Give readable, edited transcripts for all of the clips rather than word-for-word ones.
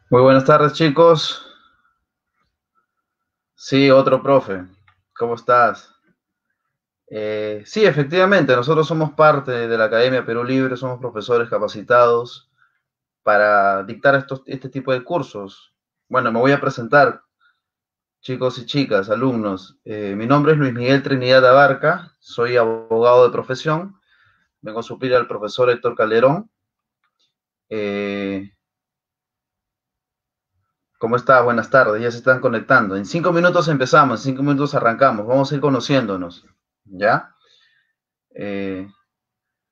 Muy buenas tardes, chicos. Sí, otro profe. ¿Cómo estás? Sí, efectivamente, nosotros somos parte de la Academia Perú Libre, somos profesores capacitados para dictar este tipo de cursos. Bueno, me voy a presentar, chicos y chicas, alumnos. Mi nombre es Luis Miguel Trinidad Abarca, soy abogado de profesión, vengo a suplir al profesor Héctor Calderón. Eh, ¿Cómo está? Buenas tardes, ya se están conectando. En 5 minutos empezamos, en 5 minutos arrancamos, vamos a ir conociéndonos, ¿ya? Eh,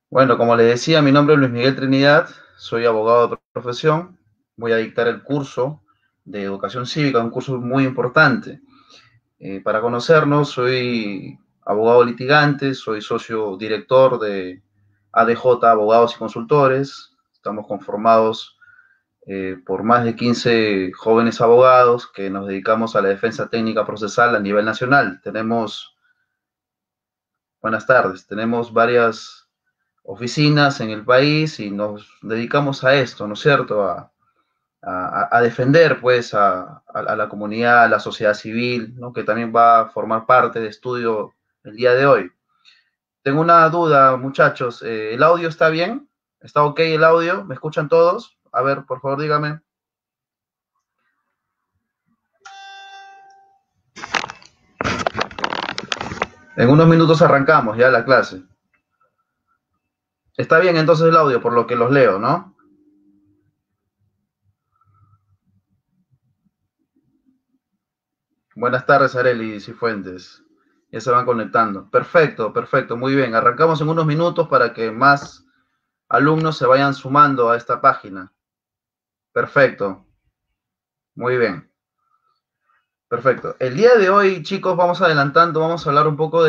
bueno, como le decía, mi nombre es Luis Miguel Trinidad, soy abogado de profesión, voy a dictar el curso de educación cívica, un curso muy importante. Para conocernos, soy abogado litigante, soy socio director de ADJ, Abogados y Consultores. Estamos conformados por más de 15 jóvenes abogados que nos dedicamos a la defensa técnica procesal a nivel nacional. Buenas tardes, tenemos varias oficinas en el país y nos dedicamos a esto, ¿no es cierto? A defender pues a la comunidad, a la sociedad civil, ¿no? Que también va a formar parte de estudio el día de hoy. Tengo una duda, muchachos, ¿el audio está bien? ¿Está ok el audio? ¿Me escuchan todos? A ver, por favor, dígame. En unos minutos arrancamos ya la clase. Está bien entonces el audio, por lo que los leo, ¿no? Buenas tardes, Areli Cifuentes. Ya se van conectando. Perfecto, perfecto, muy bien. Arrancamos en unos minutos para que más alumnos se vayan sumando a esta página. Perfecto, muy bien. Perfecto. El día de hoy, chicos, vamos adelantando, vamos a hablar un poco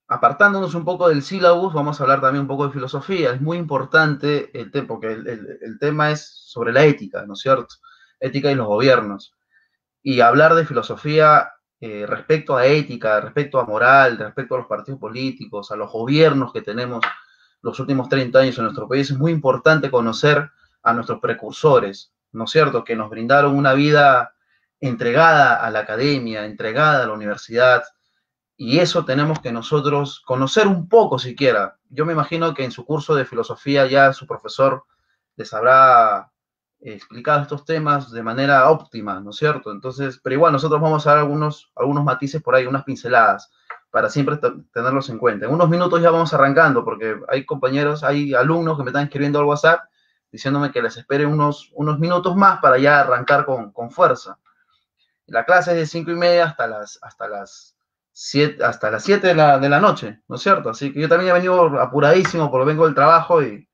apartándonos un poco del sílabus, vamos a hablar también un poco de filosofía. Es muy importante el tema, porque el tema es sobre la ética, ¿no es cierto? Ética y los gobiernos. Y hablar de filosofía respecto a ética, respecto a moral, respecto a los partidos políticos, a los gobiernos que tenemos los últimos 30 años en nuestro país, es muy importante conocer a nuestros precursores, ¿no es cierto?, que nos brindaron una vida entregada a la academia, entregada a la universidad, y eso tenemos que nosotros conocer un poco siquiera. Yo me imagino que en su curso de filosofía ya su profesor les habrá explicado estos temas de manera óptima, ¿no es cierto? Entonces, pero igual nosotros vamos a dar algunos matices por ahí, unas pinceladas, para siempre tenerlos en cuenta. En unos minutos ya vamos arrancando, porque hay compañeros, hay alumnos que me están escribiendo al WhatsApp diciéndome que les espere unos minutos más para ya arrancar con fuerza. La clase es de 5:30 hasta las 7 de la noche, ¿no es cierto? Así que yo también he venido apuradísimo porque vengo del trabajo y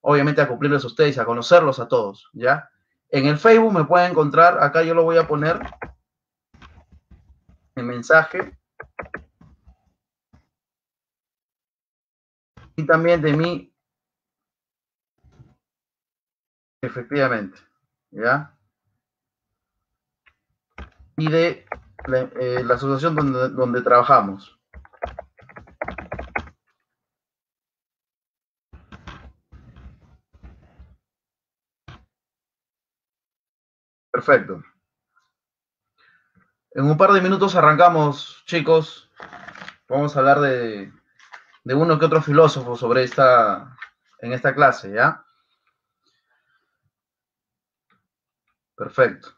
obviamente a cumplirles a ustedes, a conocerlos a todos, ¿ya? En el Facebook me pueden encontrar, acá yo lo voy a poner en mensaje, y también de mí, efectivamente, ¿ya? Y de la asociación donde trabajamos. Perfecto. En un par de minutos arrancamos, chicos. Vamos a hablar de uno que otro filósofo en esta clase, ¿ya? Perfecto.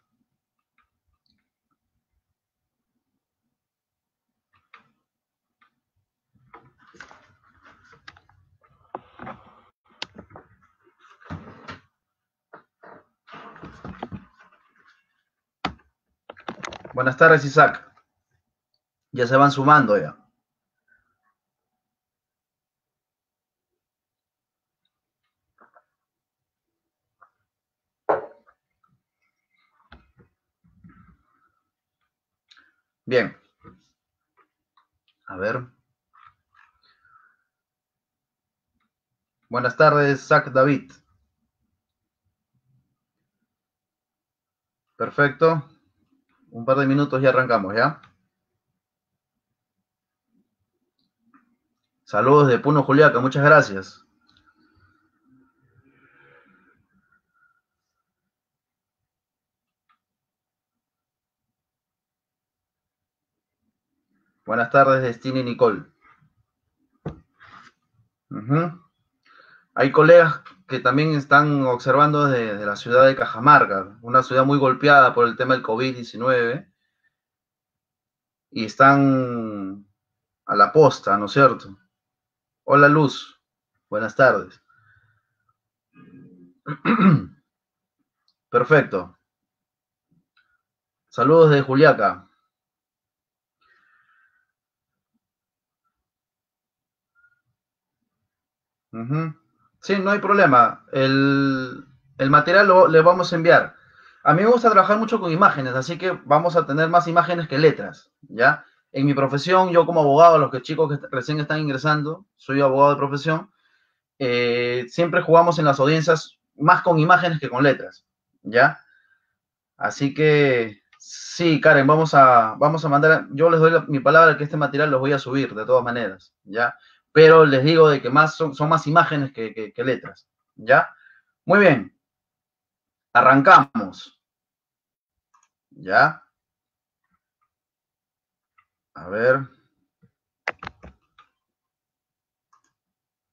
Buenas tardes, Isaac. Ya se van sumando ya. Bien. A ver. Buenas tardes, Isaac David. Perfecto. Un par de minutos y arrancamos, ¿ya? Saludos de Puno, Juliaca. Muchas gracias. Buenas tardes, Destiny y Nicole. Ujú. Hay colegas que también están observando desde la ciudad de Cajamarca, una ciudad muy golpeada por el tema del COVID-19, y están a la posta, ¿no es cierto? Hola, Luz. Buenas tardes. Perfecto. Saludos de Juliaca. Ujú. Sí, no hay problema. El material le vamos a enviar. A mí me gusta trabajar mucho con imágenes, así que vamos a tener más imágenes que letras, ¿ya? En mi profesión, yo como abogado, los que chicos que recién están ingresando, soy abogado de profesión, siempre jugamos en las audiencias más con imágenes que con letras, ¿ya? Así que sí, Karen, vamos a mandar, yo les doy mi palabra que este material los voy a subir de todas maneras, ¿ya? Pero les digo de que más son más imágenes que letras, ¿ya? Muy bien, arrancamos, ¿ya? A ver,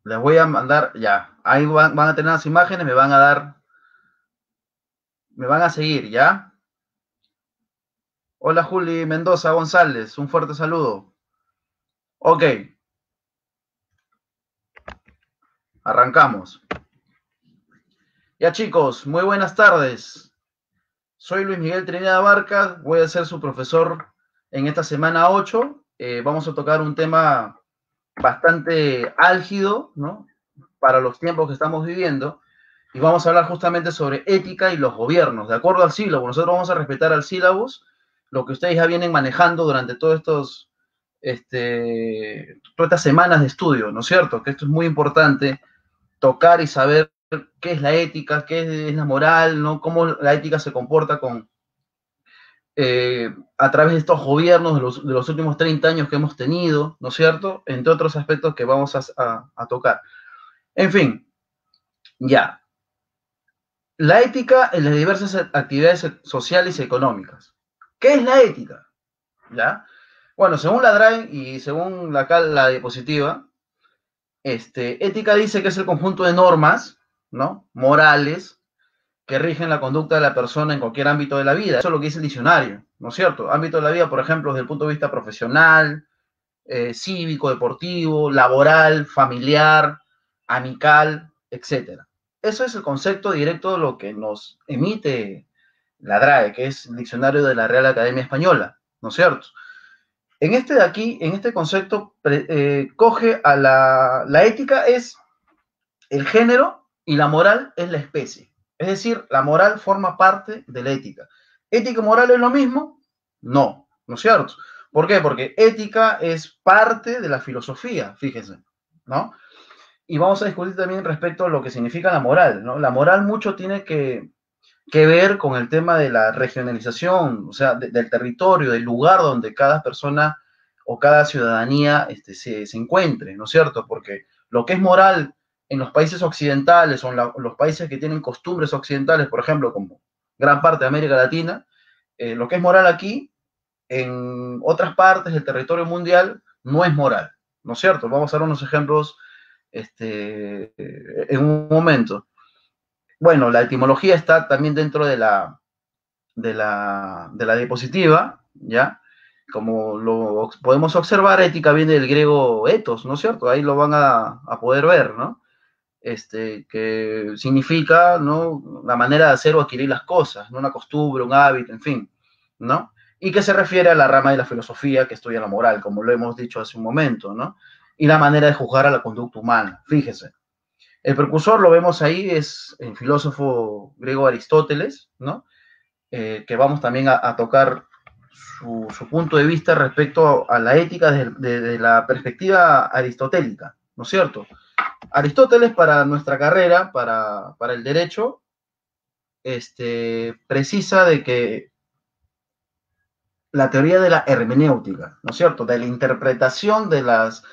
les voy a mandar, ya, ahí van a tener las imágenes, me van a seguir, ¿ya? Hola Juli Mendoza González, un fuerte saludo. Ok, arrancamos. Ya chicos, muy buenas tardes. Soy Luis Miguel Trinidad Barca, voy a ser su profesor en esta semana 8. Vamos a tocar un tema bastante álgido, ¿no? Para los tiempos que estamos viviendo. Y vamos a hablar justamente sobre ética y los gobiernos, de acuerdo al sílabo. Nosotros vamos a respetar al sílabus, lo que ustedes ya vienen manejando durante todas estas semanas de estudio, ¿no es cierto? Que esto es muy importante, tocar y saber qué es la ética, qué es la moral, ¿no? Cómo la ética se comporta a través de estos gobiernos de los últimos 30 años que hemos tenido, ¿no es cierto? Entre otros aspectos que vamos a tocar. En fin, ya. La ética en las diversas actividades sociales y económicas. ¿Qué es la ética? ¿Ya? Bueno, según la DRAE y según la diapositiva, ética dice que es el conjunto de normas, ¿no? Morales, que rigen la conducta de la persona en cualquier ámbito de la vida. Eso es lo que dice el diccionario, ¿no es cierto? Ámbito de la vida, por ejemplo, desde el punto de vista profesional, cívico, deportivo, laboral, familiar, amical, etcétera. Eso es el concepto directo de lo que nos emite la DRAE, que es el diccionario de la Real Academia Española, ¿no es cierto? En este de aquí, en este concepto, coge a la ética es el género y la moral es la especie. Es decir, la moral forma parte de la ética. ¿Ética y moral es lo mismo? No, ¿no es cierto? ¿Por qué? Porque ética es parte de la filosofía, fíjense, ¿no? Y vamos a discutir también respecto a lo que significa la moral, ¿no? La moral mucho tiene que ver con el tema de la regionalización, o sea, del territorio, del lugar donde cada persona o cada ciudadanía se encuentre, ¿no es cierto? Porque lo que es moral en los países occidentales o en los países que tienen costumbres occidentales, por ejemplo, como gran parte de América Latina, lo que es moral aquí, en otras partes del territorio mundial, no es moral, ¿no es cierto? Vamos a dar unos ejemplos en un momento. Bueno, la etimología está también dentro de la diapositiva, ¿ya? Como lo podemos observar, ética viene del griego ethos, ¿no es cierto? Ahí lo van a poder ver, ¿no? Que significa, ¿no? La manera de hacer o adquirir las cosas, ¿no? Una costumbre, un hábito, en fin, ¿no? Y que se refiere a la rama de la filosofía que estudia la moral, como lo hemos dicho hace un momento, ¿no? Y la manera de juzgar a la conducta humana, fíjese. El precursor lo vemos ahí, es el filósofo griego Aristóteles, ¿no? Que vamos también a tocar su punto de vista respecto a la ética de la perspectiva aristotélica, ¿no es cierto? Aristóteles para nuestra carrera, para el derecho, precisa de que la teoría de la hermenéutica, ¿no es cierto? De la interpretación de las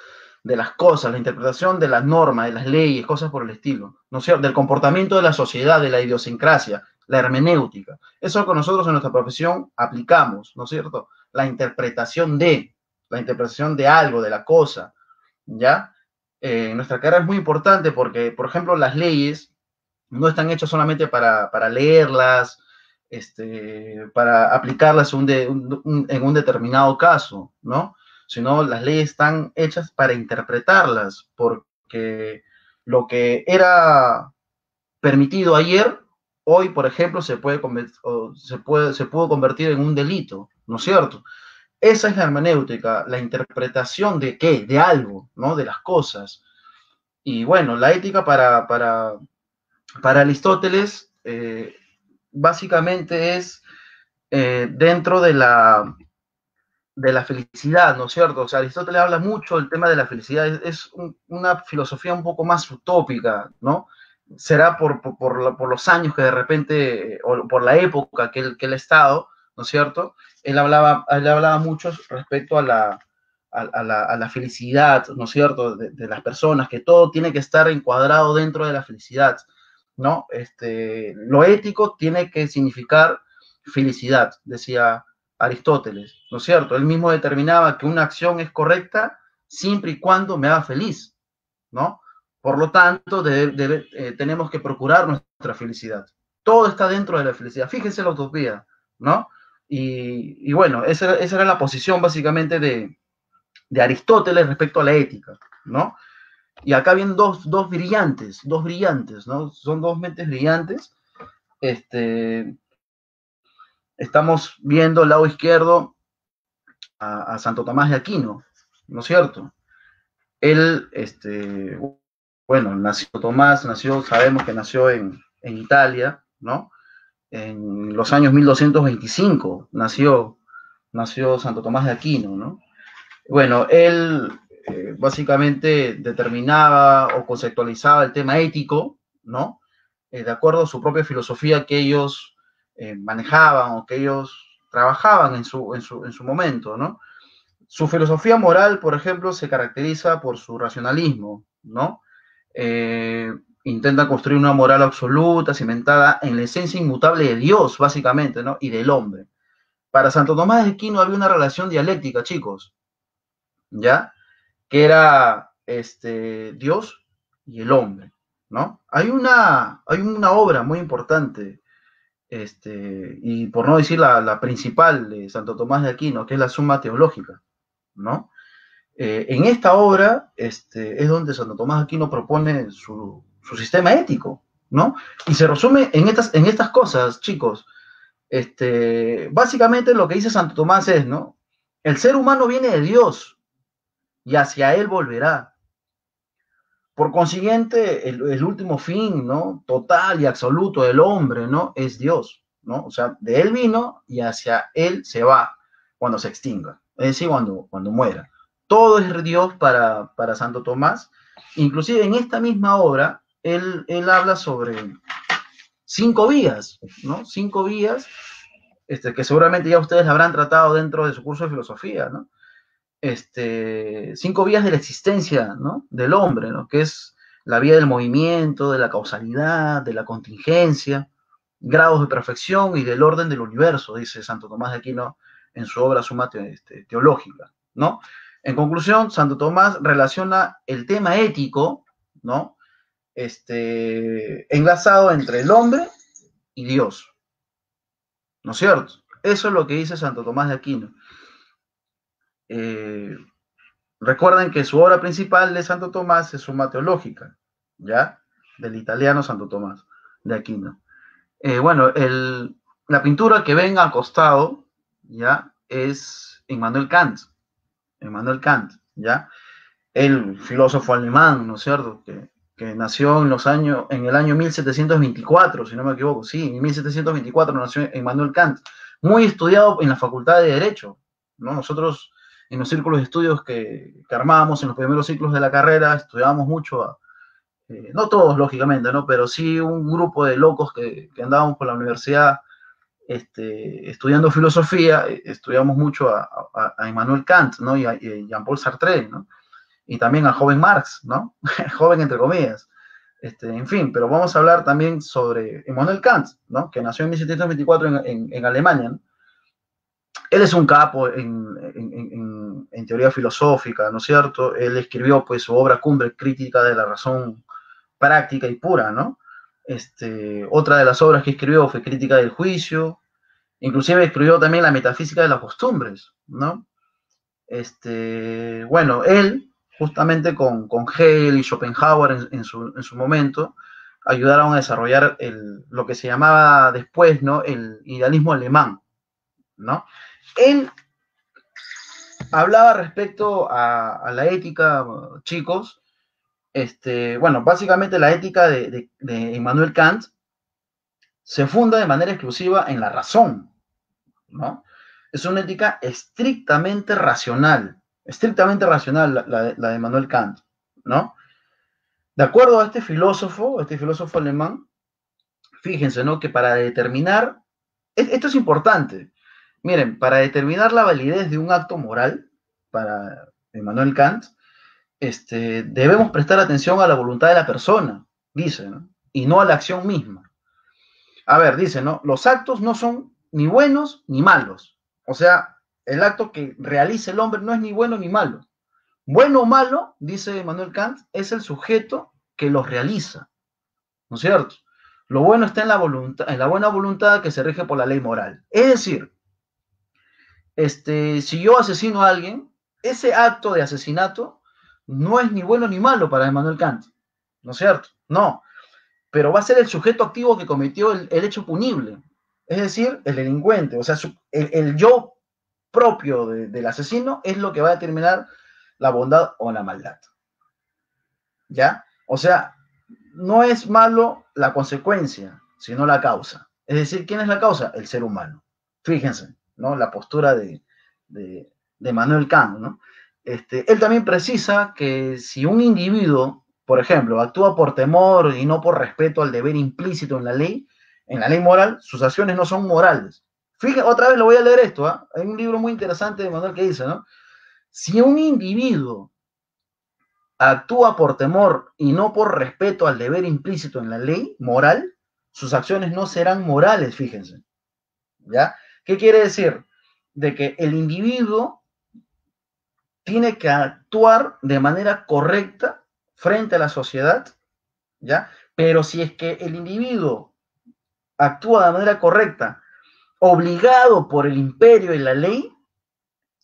cosas, la interpretación de las normas, de las leyes, cosas por el estilo, ¿no es cierto? Del comportamiento de la sociedad, de la idiosincrasia, la hermenéutica. Eso que nosotros en nuestra profesión aplicamos, ¿no es cierto? La interpretación de. la interpretación de algo, de la cosa, ¿ya? En nuestra carrera es muy importante porque, por ejemplo, las leyes no están hechas solamente para leerlas, para aplicarlas en un determinado caso, ¿no? Sino las leyes están hechas para interpretarlas, porque lo que era permitido ayer, hoy, por ejemplo, se pudo convertir en un delito, ¿no es cierto? Esa es la hermenéutica, la interpretación de qué, de algo, ¿no? De las cosas. Y bueno, la ética para Aristóteles básicamente es dentro de la felicidad, ¿no es cierto? O sea, Aristóteles habla mucho del tema de la felicidad, una filosofía un poco más utópica, ¿no? Será por los años que de repente, o por la época que él ha estado, ¿no es cierto? Él hablaba mucho respecto a la felicidad, ¿no es cierto?, de las personas, que todo tiene que estar encuadrado dentro de la felicidad, ¿no? Lo ético tiene que significar felicidad, decía Aristóteles, ¿no es cierto? Él mismo determinaba que una acción es correcta siempre y cuando me haga feliz, ¿no? Por lo tanto, tenemos que procurar nuestra felicidad. Todo está dentro de la felicidad. Fíjense la utopía, ¿no? Y bueno, esa era la posición básicamente de Aristóteles respecto a la ética, ¿no? Y acá vienen dos brillantes, ¿no? Son dos mentes brillantes. Estamos viendo al lado izquierdo a Santo Tomás de Aquino, ¿no es cierto? Él, bueno, sabemos que nació en Italia, ¿no? En los años 1225 nació Santo Tomás de Aquino, ¿no? Bueno, él básicamente determinaba o conceptualizaba el tema ético, ¿no? De acuerdo a su propia filosofía que ellos manejaban o que ellos trabajaban en su momento, ¿no? Su filosofía moral, por ejemplo, se caracteriza por su racionalismo, ¿no? Eh, Intenta construir una moral absoluta, cimentada en la esencia inmutable de Dios, básicamente, ¿no? Y del hombre. Para Santo Tomás de Aquino había una relación dialéctica, chicos, ¿ya? Que era Dios y el hombre, ¿no? Hay una obra muy importante, y por no decir la principal de Santo Tomás de Aquino, que es la Suma Teológica, ¿no? En esta obra es donde Santo Tomás de Aquino propone su sistema ético, ¿no? Y se resume en estas cosas, chicos. Básicamente lo que dice Santo Tomás es, ¿no? El ser humano viene de Dios y hacia él volverá. Por consiguiente, el último fin, ¿no? Total y absoluto del hombre, ¿no? Es Dios, ¿no? O sea, de él vino y hacia él se va cuando se extinga, es decir, cuando muera. Todo es Dios para Santo Tomás. Inclusive en esta misma obra, él habla sobre 5 vías, ¿no? 5 vías, que seguramente ya ustedes la habrán tratado dentro de su curso de filosofía, ¿no? 5 vías de la existencia, ¿no? Del hombre, ¿no? Que es la vía del movimiento, de la causalidad, de la contingencia, grados de perfección y del orden del universo, dice Santo Tomás de Aquino en su obra Suma Teológica, ¿no? En conclusión, Santo Tomás relaciona el tema ético, ¿no? Enlazado entre el hombre y Dios, ¿no es cierto? Eso es lo que dice Santo Tomás de Aquino. Recuerden que su obra principal de Santo Tomás es Suma Teológica, ¿ya? Del italiano Santo Tomás de Aquino. Bueno, la pintura que ven al costado, ¿ya? Es Immanuel Kant. Immanuel Kant, ¿ya? El filósofo alemán, ¿no es cierto? Que nació en el año 1724, si no me equivoco. Sí, en 1724 nació Immanuel Kant. Muy estudiado en la Facultad de Derecho, ¿no? Nosotros en los círculos de estudios que armábamos en los primeros ciclos de la carrera, estudiábamos mucho, no todos lógicamente, ¿no? Pero sí un grupo de locos que andábamos por la universidad estudiando filosofía, estudiamos mucho a Immanuel Kant, ¿no? Y a Jean-Paul Sartre, ¿no? Y también al joven Marx, ¿no? Joven entre comillas. En fin, pero vamos a hablar también sobre Immanuel Kant, ¿no? Que nació en 1724 en Alemania, ¿no? Él es un capo en teoría filosófica, ¿no es cierto? Él escribió pues su obra cumbre, Crítica de la razón práctica y pura, ¿no? Otra de las obras que escribió fue Crítica del juicio, inclusive escribió también La metafísica de las costumbres, ¿no? Bueno, él, justamente con Hegel y Schopenhauer en su momento, ayudaron a desarrollar lo que se llamaba después, ¿no? El idealismo alemán, ¿no? Él hablaba respecto a la ética, chicos. Bueno, básicamente la ética de Immanuel Kant se funda de manera exclusiva en la razón, ¿no? Es una ética estrictamente racional la de Immanuel Kant, ¿no? De acuerdo a este filósofo alemán, fíjense, ¿no? Que para determinar, esto es importante, miren, para determinar la validez de un acto moral, para Immanuel Kant, debemos prestar atención a la voluntad de la persona, dice, ¿no? Y no a la acción misma. A ver, dice, ¿no? Los actos no son ni buenos ni malos. O sea, el acto que realiza el hombre no es ni bueno ni malo. Bueno o malo, dice Immanuel Kant, es el sujeto que los realiza, ¿no es cierto? Lo bueno está en la buena voluntad que se rige por la ley moral. Es decir, si yo asesino a alguien, ese acto de asesinato no es ni bueno ni malo para Immanuel Kant, ¿no es cierto? No, pero va a ser el sujeto activo que cometió el hecho punible, es decir, el delincuente, o sea, el yo propio del asesino es lo que va a determinar la bondad o la maldad, ¿ya? O sea, no es malo la consecuencia, sino la causa. Es decir, ¿quién es la causa? El ser humano. Fíjense, ¿no? La postura de Manuel Kant, ¿no? Él también precisa que si un individuo, por ejemplo, actúa por temor y no por respeto al deber implícito en la ley moral, sus acciones no son morales. Fíjense, otra vez lo voy a leer esto, ¿eh? Hay un libro muy interesante de Manuel que dice, ¿no? Si un individuo actúa por temor y no por respeto al deber implícito en la ley moral, sus acciones no serán morales, fíjense. ¿Ya? ¿Qué quiere decir? De que el individuo tiene que actuar de manera correcta frente a la sociedad, ¿ya? Pero si es que el individuo actúa de manera correcta, obligado por el imperio y la ley,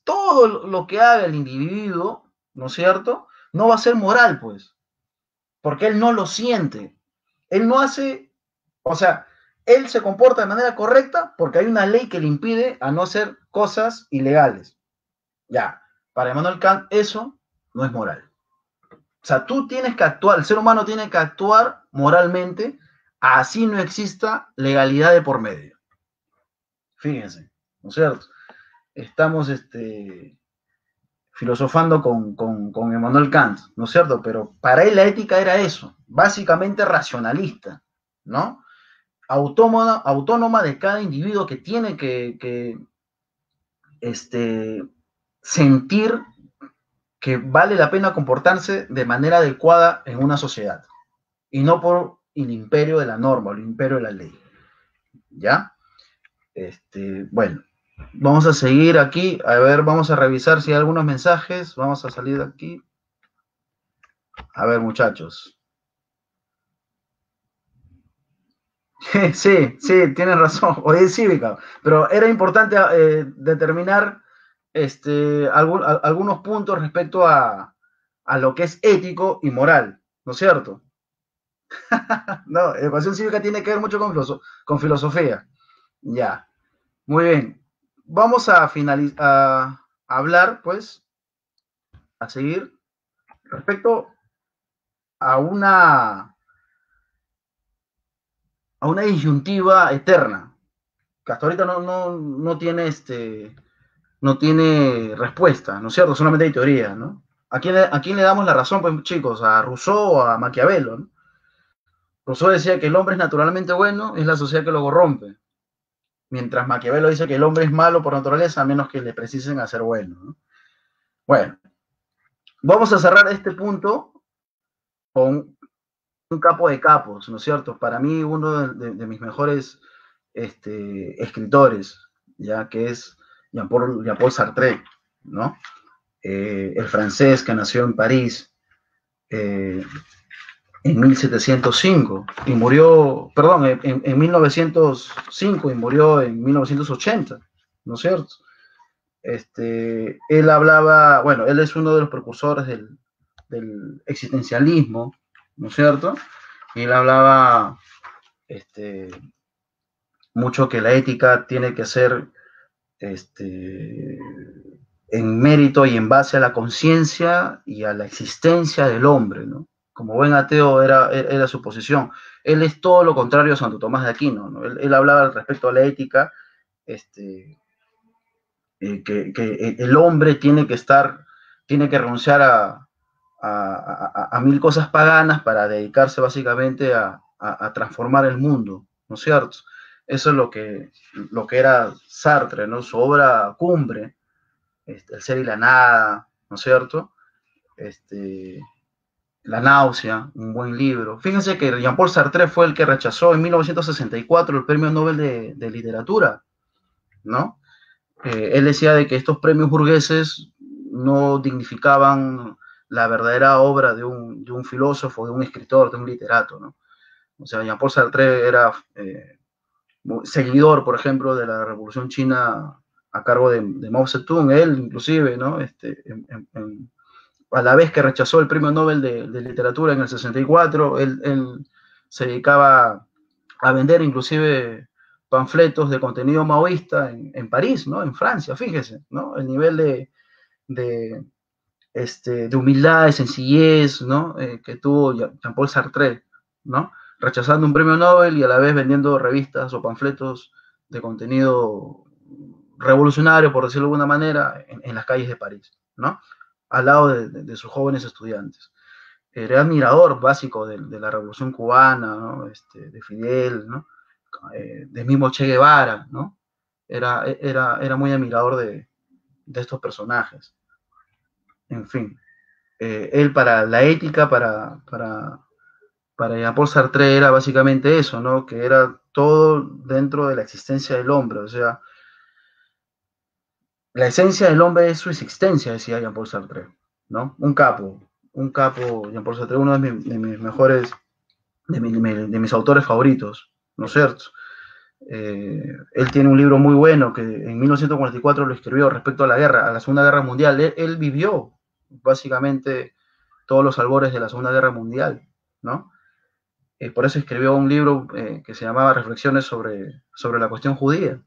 todo lo que haga el individuo, ¿no es cierto? No va a ser moral, pues, porque él no lo siente. Él no hace, o sea, él se comporta de manera correcta porque hay una ley que le impide a no hacer cosas ilegales. Ya, para Immanuel Kant eso no es moral. O sea, tú tienes que actuar, el ser humano tiene que actuar moralmente, así no exista legalidad de por medio. Fíjense, ¿no es cierto? Estamos filosofando con Immanuel Kant, ¿no es cierto? Pero para él la ética era eso, básicamente racionalista, ¿no? Autónoma de cada individuo que tiene que sentir que vale la pena comportarse de manera adecuada en una sociedad y no por el imperio de la norma, el imperio de la ley. ¿Ya? Bueno, vamos a seguir aquí. A ver, vamos a revisar si hay algunos mensajes. Vamos a salir de aquí. A ver, muchachos. Sí, sí, tienes razón. Hoy es cívica, pero era importante determinar algunos puntos respecto a lo que es ético y moral, ¿no es cierto? No, educación cívica tiene que ver mucho con filosofía. Ya, muy bien. Vamos a finalizar, a hablar, pues, a seguir respecto a una disyuntiva eterna, que hasta ahorita no tiene no tiene respuesta, ¿no es cierto? Solamente hay teoría, ¿no? ¿A quién le damos la razón, pues, chicos? ¿A Rousseau o a Maquiavelo, ¿no? Rousseau decía que el hombre es naturalmente bueno, es la sociedad que lo corrompe. Mientras Maquiavelo dice que el hombre es malo por naturaleza, a menos que le precisen hacer bueno, ¿no? Bueno, vamos a cerrar este punto con un capo de capos, ¿no es cierto? Para mí, uno de mis mejores escritores, ya que es Jean-Paul Sartre, ¿no? El francés que nació en París en 1705 y murió, perdón, en 1905 y murió en 1980, ¿no es cierto? Él hablaba, bueno, él es uno de los precursores del existencialismo, ¿no es cierto? Y él hablaba mucho que la ética tiene que ser en mérito y en base a la conciencia y a la existencia del hombre, ¿no? Como buen ateo era su posición. Él es todo lo contrario a Santo Tomás de Aquino, ¿no? Él hablaba respecto a la ética, que el hombre tiene que renunciar a mil cosas paganas para dedicarse básicamente a transformar el mundo, ¿no es cierto? Eso es lo que era Sartre, ¿no? Su obra cumbre, El ser y la nada, ¿no es cierto? La náusea, un buen libro. Fíjense que Jean-Paul Sartre fue el que rechazó en 1964 el Premio Nobel de Literatura, ¿no? Él decía de que estos premios burgueses no dignificaban la verdadera obra de un filósofo, de un escritor, de un literato, ¿no? O sea, Jean-Paul Sartre era seguidor, por ejemplo, de la Revolución China a cargo de Mao Zedong, él inclusive, ¿no? A la vez que rechazó el Premio Nobel de Literatura en el 64, él se dedicaba a vender inclusive panfletos de contenido maoísta en París, ¿no? En Francia, fíjese, ¿no? El nivel de, de humildad, de sencillez, ¿no? Que tuvo Jean-Paul Sartre, ¿no? Rechazando un premio Nobel y a la vez vendiendo revistas o panfletos de contenido revolucionario, por decirlo de alguna manera, en las calles de París, ¿no? Al lado de sus jóvenes estudiantes. Era admirador básico de la Revolución Cubana, ¿no? De Fidel, ¿no? Del mismo Che Guevara, ¿no? Era muy admirador de estos personajes. En fin, él para la ética, para Jean-Paul Sartre era básicamente eso, ¿no? Que era todo dentro de la existencia del hombre, o sea, la esencia del hombre es su existencia, decía Jean-Paul Sartre, ¿no? Un capo, Jean-Paul Sartre, uno de mis mejores, de mis autores favoritos, ¿no es cierto? Él tiene un libro muy bueno que en 1944 lo escribió respecto a la guerra, a la Segunda Guerra Mundial. Él vivió básicamente todos los albores de la Segunda Guerra Mundial, ¿no? Por eso escribió un libro que se llamaba Reflexiones sobre la cuestión judía.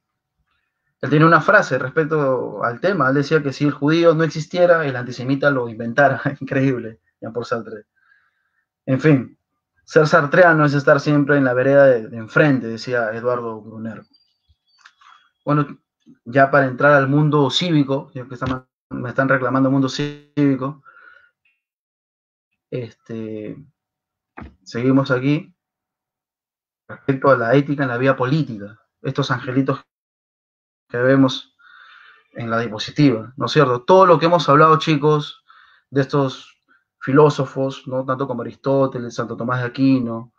Él tiene una frase respecto al tema. Él decía que si el judío no existiera, el antisemita lo inventara. Increíble, Jean-Paul Sartre. En fin, ser sartreano es estar siempre en la vereda de enfrente, decía Eduardo Brunner. Bueno, ya para entrar al mundo cívico, ya que me están reclamando mundo cívico, seguimos aquí respecto a la ética en la vía política. Estos angelitos que vemos en la diapositiva, ¿no es cierto? Todo lo que hemos hablado, chicos, de estos filósofos, ¿no? Tanto como Aristóteles, Santo Tomás de Aquino,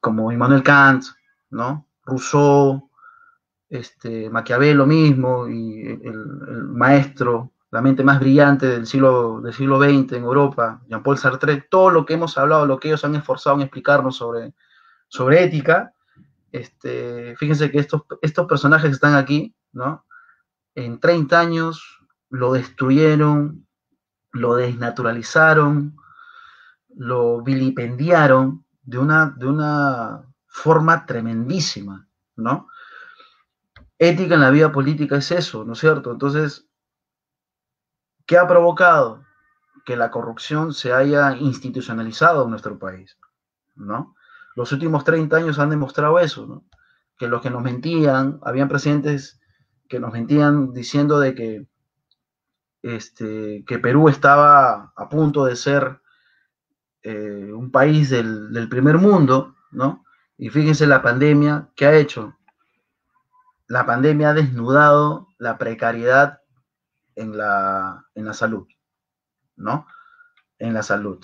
como Immanuel Kant, ¿no? Rousseau, Maquiavelo mismo, y el maestro, la mente más brillante del siglo XX en Europa, Jean-Paul Sartre, todo lo que hemos hablado, lo que ellos han esforzado en explicarnos sobre ética, fíjense que estos personajes que están aquí, ¿no? En 30 años lo destruyeron, lo desnaturalizaron, lo vilipendiaron de una forma tremendísima, ¿no? Ética en la vida política es eso, ¿no es cierto? Entonces, ¿qué ha provocado? Que la corrupción se haya institucionalizado en nuestro país, ¿no? Los últimos 30 años han demostrado eso, ¿no? Que los que nos mentían, habían presidentes que nos mentían diciendo de que Perú estaba a punto de ser un país del primer mundo, ¿no? Y fíjense la pandemia, ¿qué ha hecho? La pandemia ha desnudado la precariedad en la salud, ¿no? En la salud.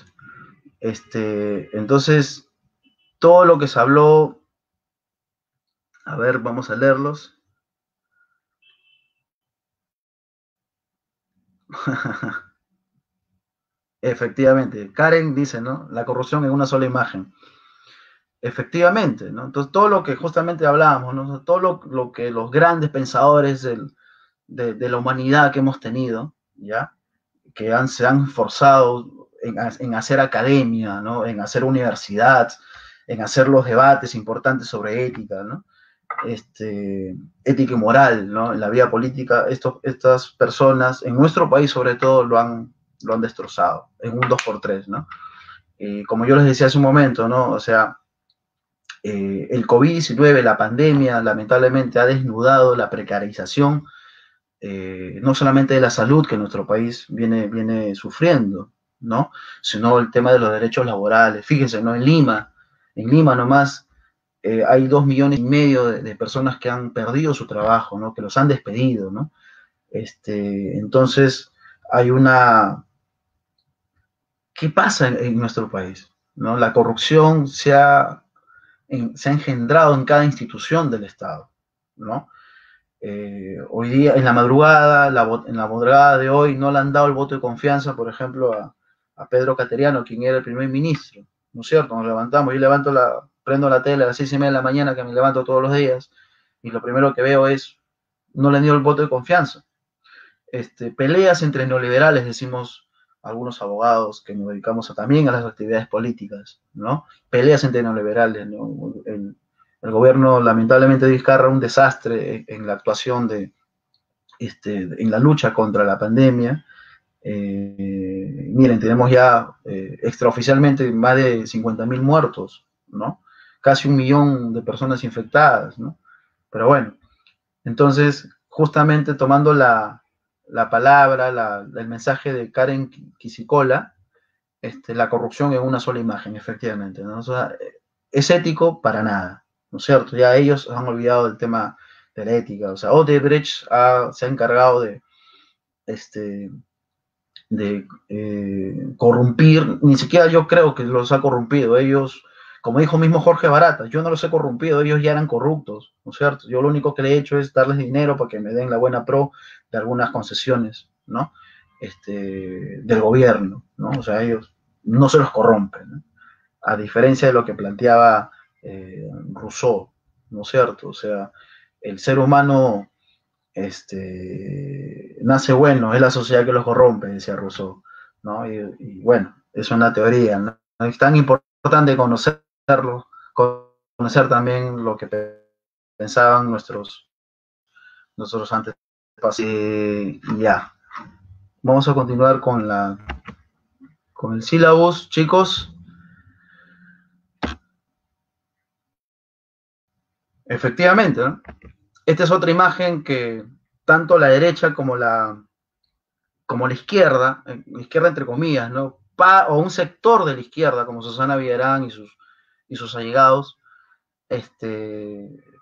Entonces, todo lo que se habló, a ver, vamos a leerlos. Efectivamente, Karen dice, ¿no? La corrupción en una sola imagen. Efectivamente, ¿no? Entonces, todo lo que justamente hablábamos, ¿no? Todo lo que los grandes pensadores de la humanidad que hemos tenido, ¿ya? Se han esforzado en hacer academia, ¿no? En hacer universidad, en hacer los debates importantes sobre ética, ¿no? Ética y moral, ¿no? En la vida política, estas personas, en nuestro país sobre todo, lo han destrozado en un 2x3, ¿no? Como yo les decía hace un momento, ¿no? O sea, el COVID-19, la pandemia, lamentablemente ha desnudado la precarización, no solamente de la salud que nuestro país viene sufriendo, ¿no? Sino el tema de los derechos laborales. Fíjense, ¿no? En Lima nomás hay 2,5 millones de personas que han perdido su trabajo, ¿no? Que los han despedido, ¿no? Entonces, hay una... ¿Qué pasa en nuestro país? ¿No? La corrupción se ha engendrado en cada institución del Estado, ¿no? Hoy día, en la madrugada, en la madrugada de hoy, no le han dado el voto de confianza, por ejemplo, a Pedro Cateriano, quien era el primer ministro, ¿no es cierto? Nos levantamos, prendo la tele a las 6:30 de la mañana, que me levanto todos los días, y lo primero que veo es, no le han dado el voto de confianza. Peleas entre neoliberales, decimos algunos abogados que nos dedicamos también a las actividades políticas, ¿no? Peleas entre neoliberales, ¿no? El gobierno, lamentablemente, de Vizcarra, un desastre en la actuación en la lucha contra la pandemia. Miren, tenemos ya extraoficialmente más de 50.000 muertos, ¿no? Casi 1 millón de personas infectadas, ¿no? Pero bueno, entonces, justamente tomando la palabra, el mensaje de Karen Quisicola, la corrupción en una sola imagen, efectivamente, ¿no? O sea, es ético para nada, ¿no es cierto? Ya ellos han olvidado del tema de la ética, o sea, Odebrecht se ha encargado de corrompir, ni siquiera yo creo que los ha corrompido, ellos, como dijo mismo Jorge Barata, yo no los he corrompido, ellos ya eran corruptos, ¿no es cierto? Yo lo único que le he hecho es darles dinero para que me den la buena pro de algunas concesiones, ¿no? Del gobierno, ¿no? O sea, ellos no se los corrompen, ¿no? A diferencia de lo que planteaba Rousseau, ¿no es cierto? O sea, el ser humano nace bueno, es la sociedad que los corrompe, decía Rousseau, ¿no? Y bueno, es una teoría, ¿no? Es tan importante conocerlo, conocer también lo que pensaban nuestros antepasados. Ya, vamos a continuar con el sílabus, chicos. Efectivamente, ¿no? Esta es otra imagen que tanto la derecha como la izquierda entre comillas, ¿no? O un sector de la izquierda, como Susana Villarán y sus allegados,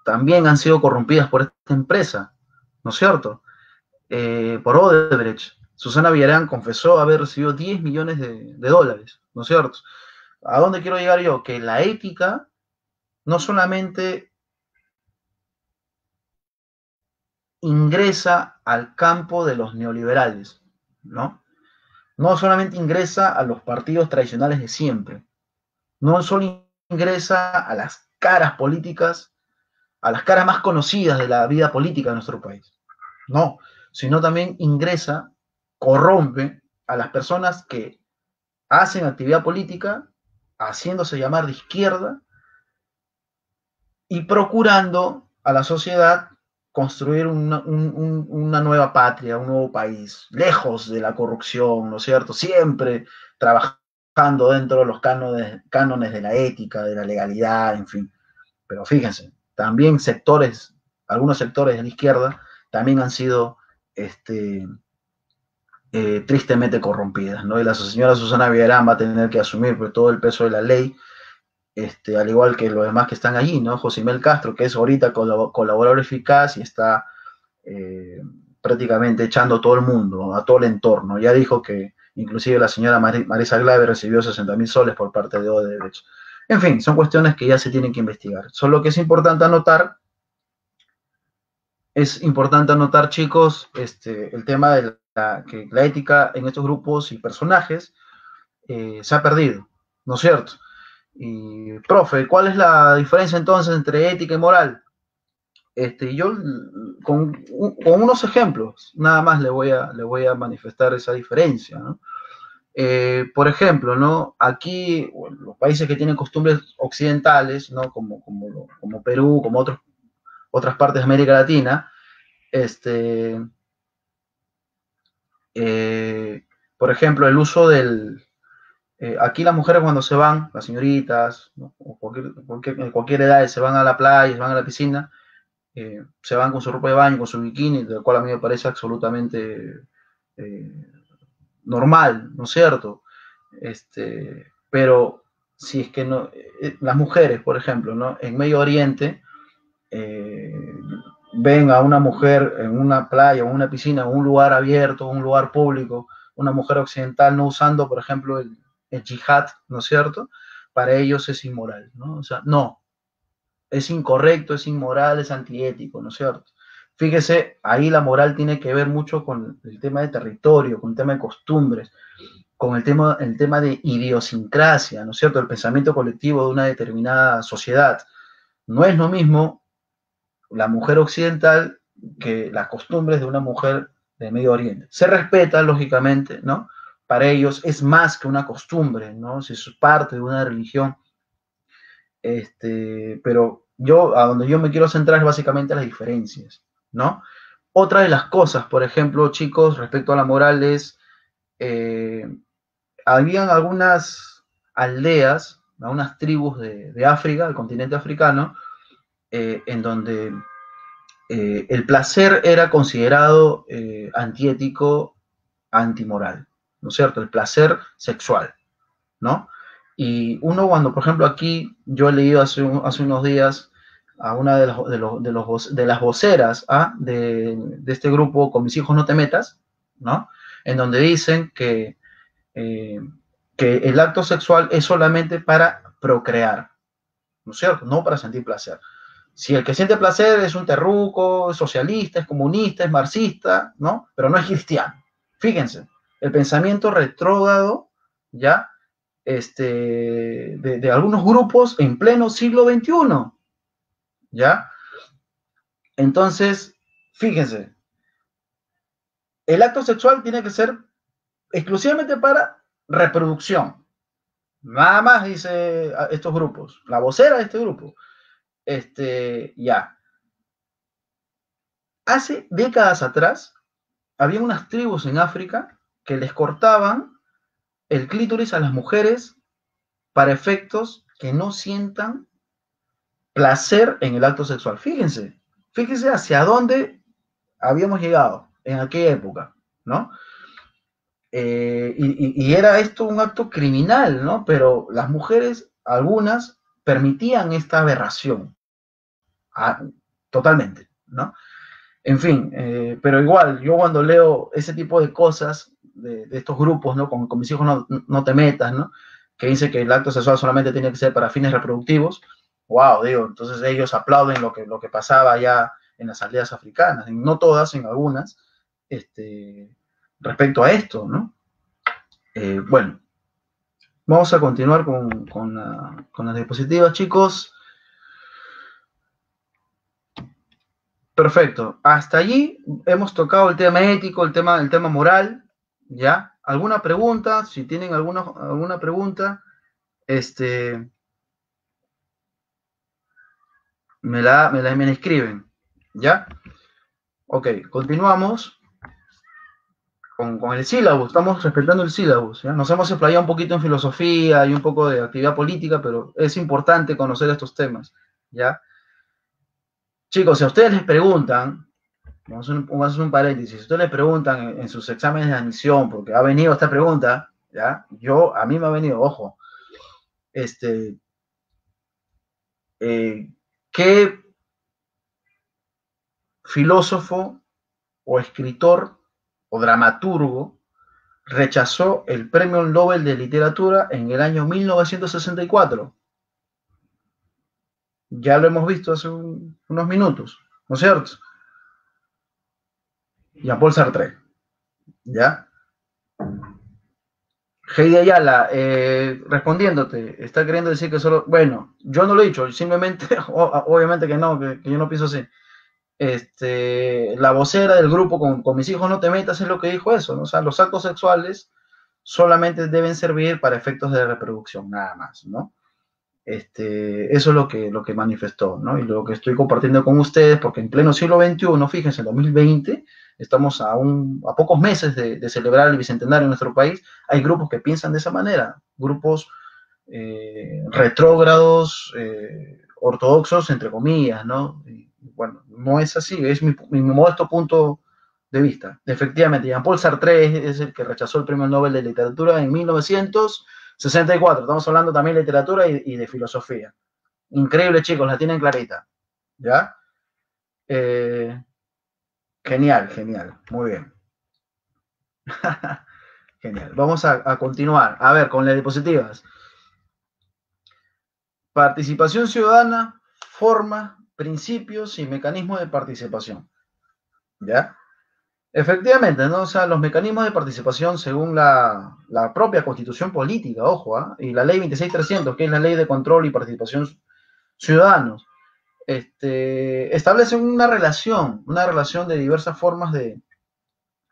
también han sido corrompidas por esta empresa, ¿no es cierto? Por Odebrecht. Susana Villarán confesó haber recibido 10 millones de dólares, ¿no es cierto? ¿A dónde quiero llegar yo? Que la ética no solamente ingresa al campo de los neoliberales, ¿no? No solamente ingresa a los partidos tradicionales de siempre, no solo ingresa a las caras políticas, a las caras más conocidas de la vida política de nuestro país, no, sino también ingresa, corrompe a las personas que hacen actividad política, haciéndose llamar de izquierda y procurando a la sociedad construir una nueva patria, un nuevo país, lejos de la corrupción, ¿no es cierto? Siempre trabajando dentro de los cánones de la ética, de la legalidad, en fin. Pero fíjense, también algunos sectores de la izquierda también han sido tristemente corrompidas, ¿no? Y la señora Susana Villarán va a tener que asumir pues, todo el peso de la ley, al igual que los demás que están allí, ¿no? Josimel Castro, que es ahorita colaborador eficaz y está prácticamente echando a todo el mundo, a todo el entorno. Ya dijo que inclusive la señora Marisa Glave recibió 60.000 soles por parte de Odebrecht. En fin, son cuestiones que ya se tienen que investigar. Solo que es importante anotar, chicos, el tema de que la ética en estos grupos y personajes se ha perdido, ¿no es cierto? Y, profe, ¿cuál es la diferencia entonces entre ética y moral? Yo con unos ejemplos nada más le voy a manifestar esa diferencia, ¿no? Por ejemplo, ¿no? Aquí, bueno, los países que tienen costumbres occidentales, ¿no? Como Perú, como otras partes de América Latina, este, eh, por ejemplo, el uso aquí las mujeres cuando se van, las señoritas, ¿no? O cualquier edad, se van a la playa, se van a la piscina, se van con su ropa de baño, con su bikini, lo cual a mí me parece absolutamente eh, normal, ¿no es cierto? Pero si es que no, las mujeres, por ejemplo, ¿no? En Medio Oriente, eh, ven a una mujer en una playa o una piscina, en un lugar abierto, un lugar público, una mujer occidental no usando, por ejemplo, el yihad, ¿no es cierto? Para ellos es inmoral, ¿no? O sea, no, es incorrecto, es inmoral, es antiético, ¿no es cierto? Fíjese, ahí la moral tiene que ver mucho con el tema de territorio, con el tema de costumbres, con el tema de idiosincrasia, ¿no es cierto? El pensamiento colectivo de una determinada sociedad. No es lo mismo la mujer occidental que las costumbres de una mujer de Medio Oriente. Se respeta, lógicamente, ¿no? Para ellos es más que una costumbre, ¿no? Si es parte de una religión. Pero yo, a donde yo me quiero centrar es básicamente las diferencias, ¿no? Otra de las cosas, por ejemplo, chicos, respecto a la moral es, eh, habían algunas aldeas, algunas tribus de África, del continente africano, en donde el placer era considerado antiético, antimoral, ¿no es cierto? El placer sexual, ¿no? Y uno cuando, por ejemplo, aquí yo he leído hace unos días a una de las voceras de este grupo, Con mis hijos no te metas, ¿no? En donde dicen eh, que el acto sexual es solamente para procrear, ¿no es cierto? No para sentir placer. Si el que siente placer es un terruco, es socialista, es comunista, es marxista, ¿no? Pero no es cristiano. Fíjense, el pensamiento retrógrado, ¿ya? De algunos grupos en pleno siglo XXI, ¿ya? Entonces, fíjense, el acto sexual tiene que ser exclusivamente para reproducción. Nada más, dice estos grupos, la vocera de este grupo. Ya. Hace décadas atrás, había unas tribus en África que les cortaban el clítoris a las mujeres para efectos que no sientan placer en el acto sexual. Fíjense hacia dónde habíamos llegado en aquella época, ¿no? Y era esto un acto criminal, ¿no? Pero las mujeres, algunas, permitían esta aberración, ah, totalmente, ¿no? En fin, pero igual, yo cuando leo ese tipo de cosas de estos grupos, ¿no? Con mis hijos no te metas, ¿no? Que dice que el acto sexual solamente tiene que ser para fines reproductivos, wow, digo, entonces ellos aplauden lo que pasaba allá en las aldeas africanas, no todas, en algunas, respecto a esto, ¿no? Bueno, vamos a continuar con las diapositivas, chicos. Perfecto. Hasta allí hemos tocado el tema ético, el tema moral, ¿ya? ¿Alguna pregunta? Si tienen alguna pregunta, me la escriben, ¿ya? Ok, continuamos con el sílabo, estamos respetando el sílabo, ¿ya? Nos hemos explayado un poquito en filosofía y un poco de actividad política, pero es importante conocer estos temas, ¿ya? Chicos, si a ustedes les preguntan, vamos a hacer un paréntesis. Si ustedes le preguntan en sus exámenes de admisión, porque ha venido esta pregunta, ¿ya? A mí me ha venido, ojo, ¿qué filósofo o escritor o dramaturgo rechazó el Premio Nobel de Literatura en el año 1964? Ya lo hemos visto hace unos minutos, ¿no es cierto? Jean-Paul Sartre. ¿Ya? Heidi Ayala, respondiéndote, está queriendo decir que solo, bueno, yo no lo he dicho, simplemente, obviamente que no, que yo no pienso así. La vocera del grupo con mis hijos no te metas es lo que dijo eso, ¿no? O sea, los actos sexuales solamente deben servir para efectos de reproducción, nada más, ¿no? Eso es lo que manifestó, ¿no? Y lo que estoy compartiendo con ustedes, porque en pleno siglo XXI, fíjense, en 2020, estamos a pocos meses de celebrar el Bicentenario en nuestro país, hay grupos que piensan de esa manera, grupos retrógrados, ortodoxos, entre comillas, ¿no? Y, bueno, no es así, es mi modesto punto de vista. Efectivamente, Jean-Paul Sartre es el que rechazó el Premio Nobel de Literatura en 1964. Estamos hablando también de literatura y de filosofía. Increíble, chicos, la tienen clarita. ¿Ya? Eh, Genial, genial. Muy bien. Genial. Vamos a continuar. A ver, con las diapositivas. Participación ciudadana, forma, principios y mecanismos de participación. ¿Ya? Efectivamente, ¿no? O sea, los mecanismos de participación según la propia constitución política, ojo, ¿eh? Y la ley 26300, que es la ley de control y participación ciudadanos, establecen una relación de diversas formas de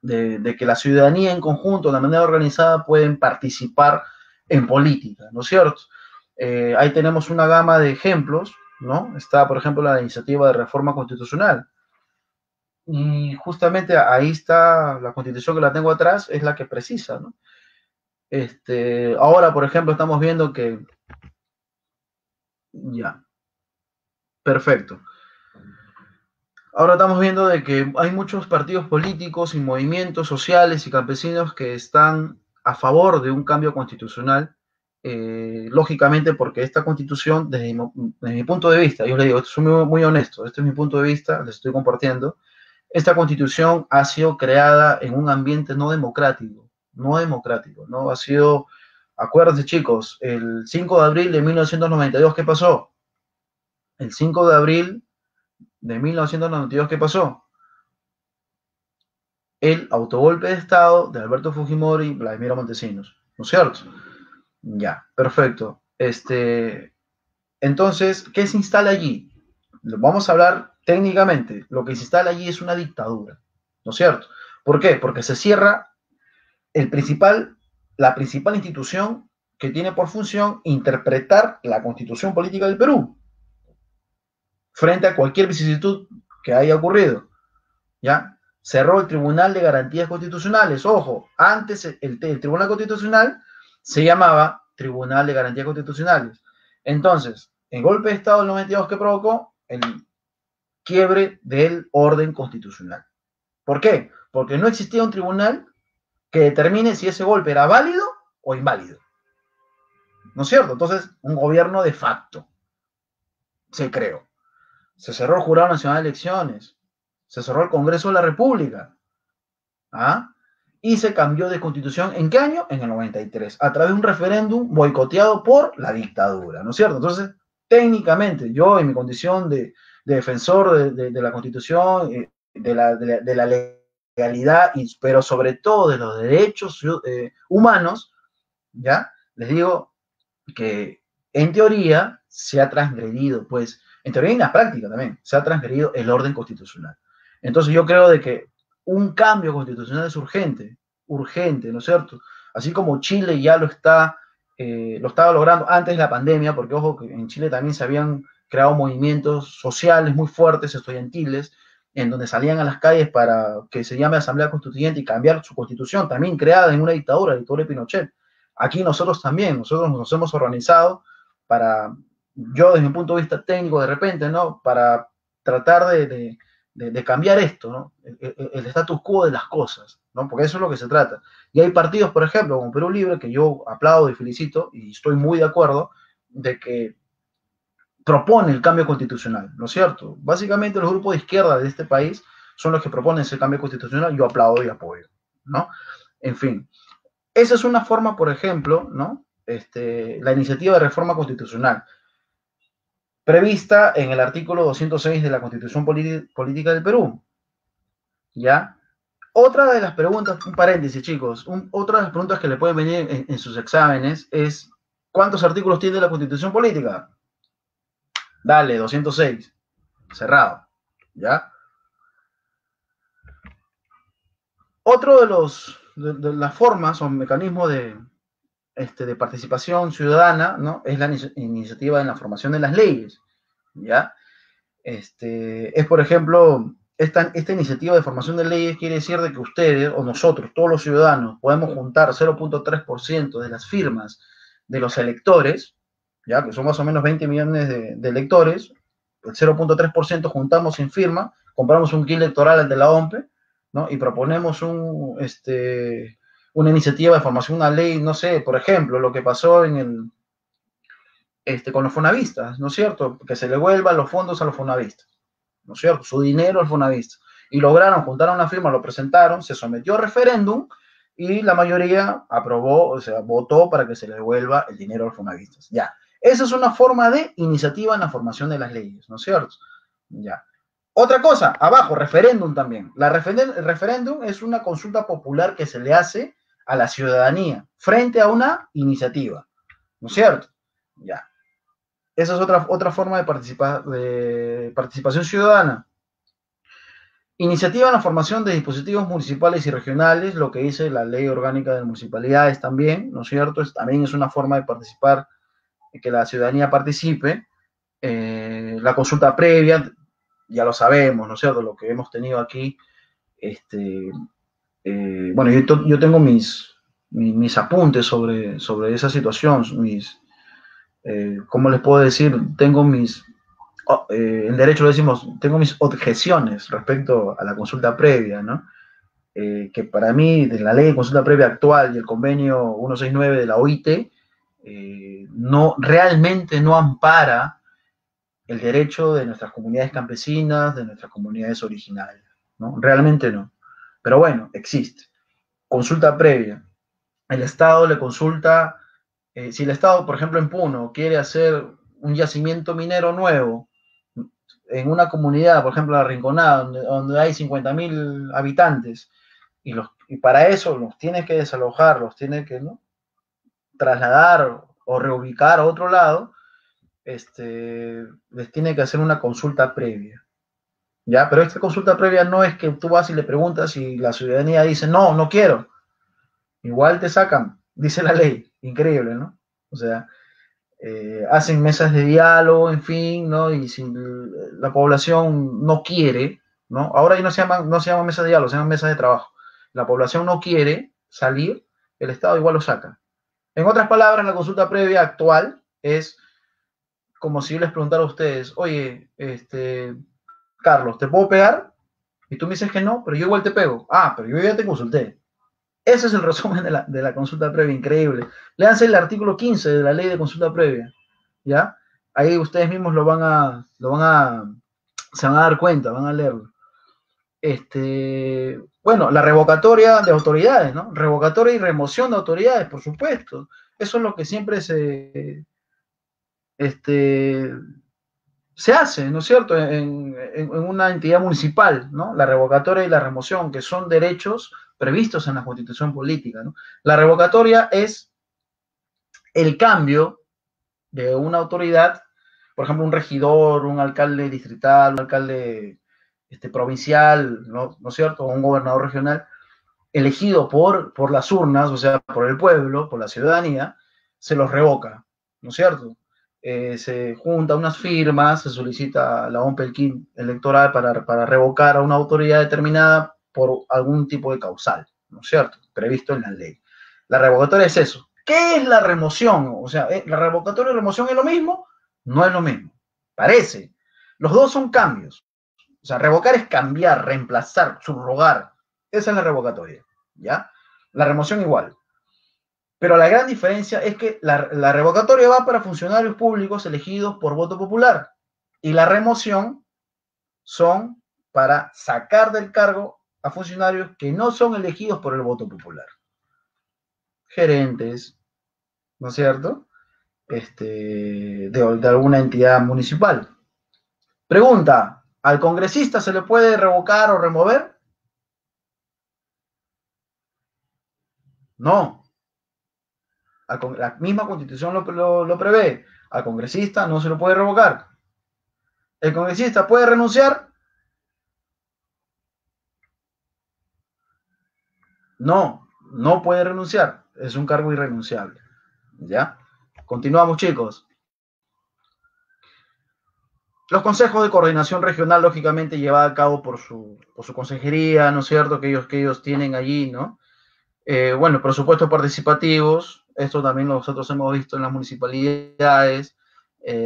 que la ciudadanía en conjunto, de manera organizada, pueden participar en política, ¿no es cierto? Ahí tenemos una gama de ejemplos, ¿no? Está, por ejemplo, la iniciativa de reforma constitucional. Y justamente ahí está la constitución que la tengo atrás, es la que precisa, ¿no? Ahora, por ejemplo, estamos viendo que, ya, perfecto. Ahora estamos viendo de que hay muchos partidos políticos y movimientos sociales y campesinos que están a favor de un cambio constitucional, lógicamente porque esta constitución, desde mi punto de vista, yo le digo, soy muy, muy honesto, este es mi punto de vista, les estoy compartiendo, esta constitución ha sido creada en un ambiente no democrático, ¿no? Ha sido, acuérdense chicos, el 5 de abril de 1992, ¿qué pasó? El 5 de abril de 1992, ¿qué pasó? El autogolpe de Estado de Alberto Fujimori y Vladimiro Montesinos, ¿no es cierto? Ya, perfecto. Entonces, ¿qué se instala allí? Vamos a hablar técnicamente. Lo que se instala allí es una dictadura, ¿no es cierto? ¿Por qué? Porque se cierra el principal, la principal institución que tiene por función interpretar la constitución política del Perú frente a cualquier vicisitud que haya ocurrido. ¿Ya? Cerró el Tribunal de Garantías Constitucionales. Ojo, antes el Tribunal Constitucional se llamaba Tribunal de Garantías Constitucionales. Entonces, el golpe de Estado del 92 que provocó el quiebre del orden constitucional. ¿Por qué? Porque no existía un tribunal que determine si ese golpe era válido o inválido. ¿No es cierto? Entonces, un gobierno de facto se creó. Se cerró el Jurado Nacional de Elecciones. Se cerró el Congreso de la República. ¿Ah? Y se cambió de constitución. ¿En qué año? En el 93, a través de un referéndum boicoteado por la dictadura, ¿no es cierto? Entonces, técnicamente, yo en mi condición de defensor de la constitución, de la legalidad, pero sobre todo de los derechos humanos, ¿ya? Les digo que en teoría se ha transgredido, pues, en teoría y en la práctica también, se ha transgredido el orden constitucional. Entonces yo creo de que un cambio constitucional es urgente, urgente, ¿no es cierto? Así como Chile ya lo estaba logrando antes de la pandemia, porque ojo que en Chile también se habían creado movimientos sociales muy fuertes, estudiantiles, en donde salían a las calles para que se llame Asamblea Constituyente y cambiar su constitución, también creada en una dictadura, la dictadura de Pinochet. Aquí nosotros también, nosotros nos hemos organizado para, yo desde mi punto de vista técnico de repente, ¿no? Para tratar de cambiar esto, ¿no? El status quo de las cosas, ¿no? Porque eso es lo que se trata. Y hay partidos, por ejemplo, como Perú Libre, que yo aplaudo y felicito, y estoy muy de acuerdo, de que propone el cambio constitucional, ¿no es cierto? Básicamente los grupos de izquierda de este país son los que proponen ese cambio constitucional, yo aplaudo y apoyo, ¿no? En fin, esa es una forma, por ejemplo, ¿no? La iniciativa de reforma constitucional, prevista en el artículo 206 de la Constitución Política del Perú, ¿ya? Otra de las preguntas, un paréntesis, chicos, otra de las preguntas que le pueden venir en sus exámenes es, ¿cuántos artículos tiene la Constitución Política? Dale, 206. Cerrado. ¿Ya? Otro de las formas o mecanismos de participación ciudadana, ¿no? Es la iniciativa en la formación de las leyes. ¿Ya? Es, por ejemplo, esta iniciativa de formación de leyes quiere decir de que ustedes o nosotros, todos los ciudadanos, podemos juntar 0.3% de las firmas de los electores, ya que son más o menos 20 millones de electores, el 0.3% juntamos sin firma, compramos un kit electoral al de la OMPE, ¿no? Y proponemos una iniciativa de formación de una ley, no sé, por ejemplo, lo que pasó con los fonavistas, ¿no es cierto? Que se le vuelvan los fondos a los fonavistas, ¿no es cierto? Su dinero al fonavista. Y lograron, juntaron la firma, lo presentaron, se sometió a referéndum y la mayoría aprobó, o sea, votó para que se le devuelva el dinero a los fonavistas. Ya. Esa es una forma de iniciativa en la formación de las leyes, ¿no es cierto? Ya. Otra cosa, abajo, referéndum también. El referéndum es una consulta popular que se le hace a la ciudadanía frente a una iniciativa, ¿no es cierto? Ya. Esa es otra forma de participación ciudadana. Iniciativa en la formación de dispositivos municipales y regionales, lo que dice la Ley Orgánica de Municipalidades también, ¿no es cierto? También es una forma de participar, que la ciudadanía participe. La consulta previa, ya lo sabemos, ¿no es cierto? Lo que hemos tenido aquí. Bueno, yo tengo mis apuntes sobre esa situación, ¿cómo les puedo decir? Tengo en derecho lo decimos, tengo mis objeciones respecto a la consulta previa, ¿no? Que para mí, de la ley de consulta previa actual y el convenio 169 de la OIT, realmente no ampara el derecho de nuestras comunidades campesinas, de nuestras comunidades originarias, ¿no? Realmente no. Pero bueno, existe. Consulta previa. El Estado le consulta, si el Estado, por ejemplo, en Puno, quiere hacer un yacimiento minero nuevo, en una comunidad, por ejemplo, la Rinconada, donde hay 50.000 habitantes, y para eso los tienes que desalojar, los tienes que, ¿no?, trasladar o reubicar a otro lado, les tiene que hacer una consulta previa. ¿Ya? Pero esta consulta previa no es que tú vas y le preguntas y la ciudadanía dice, no, no quiero. Igual te sacan, dice la ley. Increíble, ¿no? O sea, hacen mesas de diálogo, en fin, ¿no? Y si la población no quiere, ¿no? Ahora ya no se llaman mesas de diálogo, se llaman mesas de trabajo. La población no quiere salir, el Estado igual lo saca. En otras palabras, la consulta previa actual es como si yo les preguntara a ustedes, oye, Carlos, ¿te puedo pegar? Y tú me dices que no, pero yo igual te pego. Ah, pero yo ya te consulté. Ese es el resumen de la consulta previa, increíble. Léanse el artículo 15 de la ley de consulta previa, ¿ya? Ahí ustedes mismos se van a dar cuenta, van a leerlo. Bueno, la revocatoria de autoridades, ¿no? Revocatoria y remoción de autoridades, por supuesto. Eso es lo que siempre se hace, ¿no es cierto?, en una entidad municipal, ¿no? La revocatoria y la remoción, que son derechos previstos en la Constitución política, ¿no? La revocatoria es el cambio de una autoridad, por ejemplo, un regidor, un alcalde distrital, un alcalde provincial, ¿no es cierto?, o un gobernador regional, elegido por las urnas, o sea, por el pueblo, por la ciudadanía, se los revoca, ¿no es cierto? Se junta unas firmas, se solicita la OMPELKIN electoral para revocar a una autoridad determinada por algún tipo de causal, ¿no es cierto?, previsto en la ley. La revocatoria es eso. ¿Qué es la remoción? O sea, ¿la revocatoria y la remoción es lo mismo? No es lo mismo. Parece. Los dos son cambios. O sea, revocar es cambiar, reemplazar, subrogar. Esa es la revocatoria, ¿ya? La remoción igual. Pero la gran diferencia es que la revocatoria va para funcionarios públicos elegidos por voto popular y la remoción son para sacar del cargo a funcionarios que no son elegidos por el voto popular. Gerentes, ¿no es cierto?, de alguna entidad municipal. Pregunta, ¿al congresista se le puede revocar o remover? No. La misma Constitución lo prevé. Al congresista no se lo puede revocar. ¿El congresista puede renunciar? No, no puede renunciar. Es un cargo irrenunciable. ¿Ya? Continuamos, chicos. Los consejos de coordinación regional, lógicamente, llevada a cabo por su consejería, ¿no es cierto? Que ellos tienen allí, ¿no? Bueno, presupuestos participativos, esto también nosotros hemos visto en las municipalidades,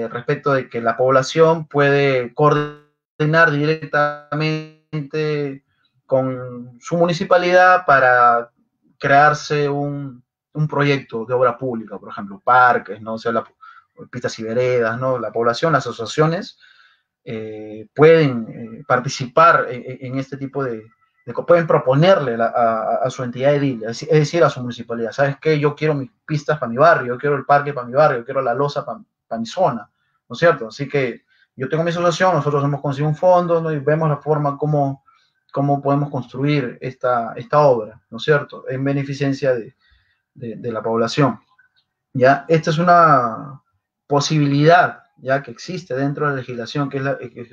respecto de que la población puede coordinar directamente con su municipalidad para crearse un proyecto de obra pública, por ejemplo, parques, ¿no? O sea, pistas y veredas, ¿no? La población, las asociaciones pueden participar en este tipo pueden proponerle a su entidad edil, es decir, a su municipalidad, ¿sabes qué? Yo quiero mis pistas para mi barrio, yo quiero el parque para mi barrio, yo quiero la loza para mi zona, ¿no es cierto? Así que yo tengo mi asociación, nosotros hemos conseguido un fondo, ¿no? Y vemos la forma cómo podemos construir esta obra, ¿no es cierto? En beneficencia de la población. ¿Ya? Esta es una posibilidad ya que existe dentro de la legislación, que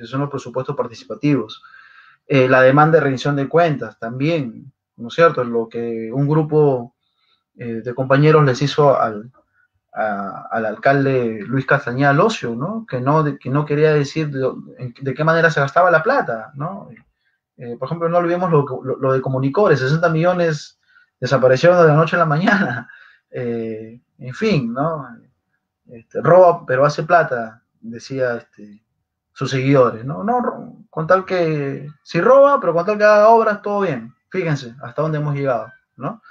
son los presupuestos participativos. La demanda de rendición de cuentas también, ¿no es cierto? Lo que un grupo de compañeros les hizo al alcalde Luis Castañeda Locio, ¿no? Que no quería decir de qué manera se gastaba la plata, ¿no? Por ejemplo, no olvidemos lo de Comunicores, 60 millones desaparecieron de la noche a la mañana. En fin, ¿no? Roba, pero hace plata, decía sus seguidores, ¿no? No, con tal que, si roba, pero con tal que haga obras, todo bien. Fíjense hasta dónde hemos llegado, ¿no?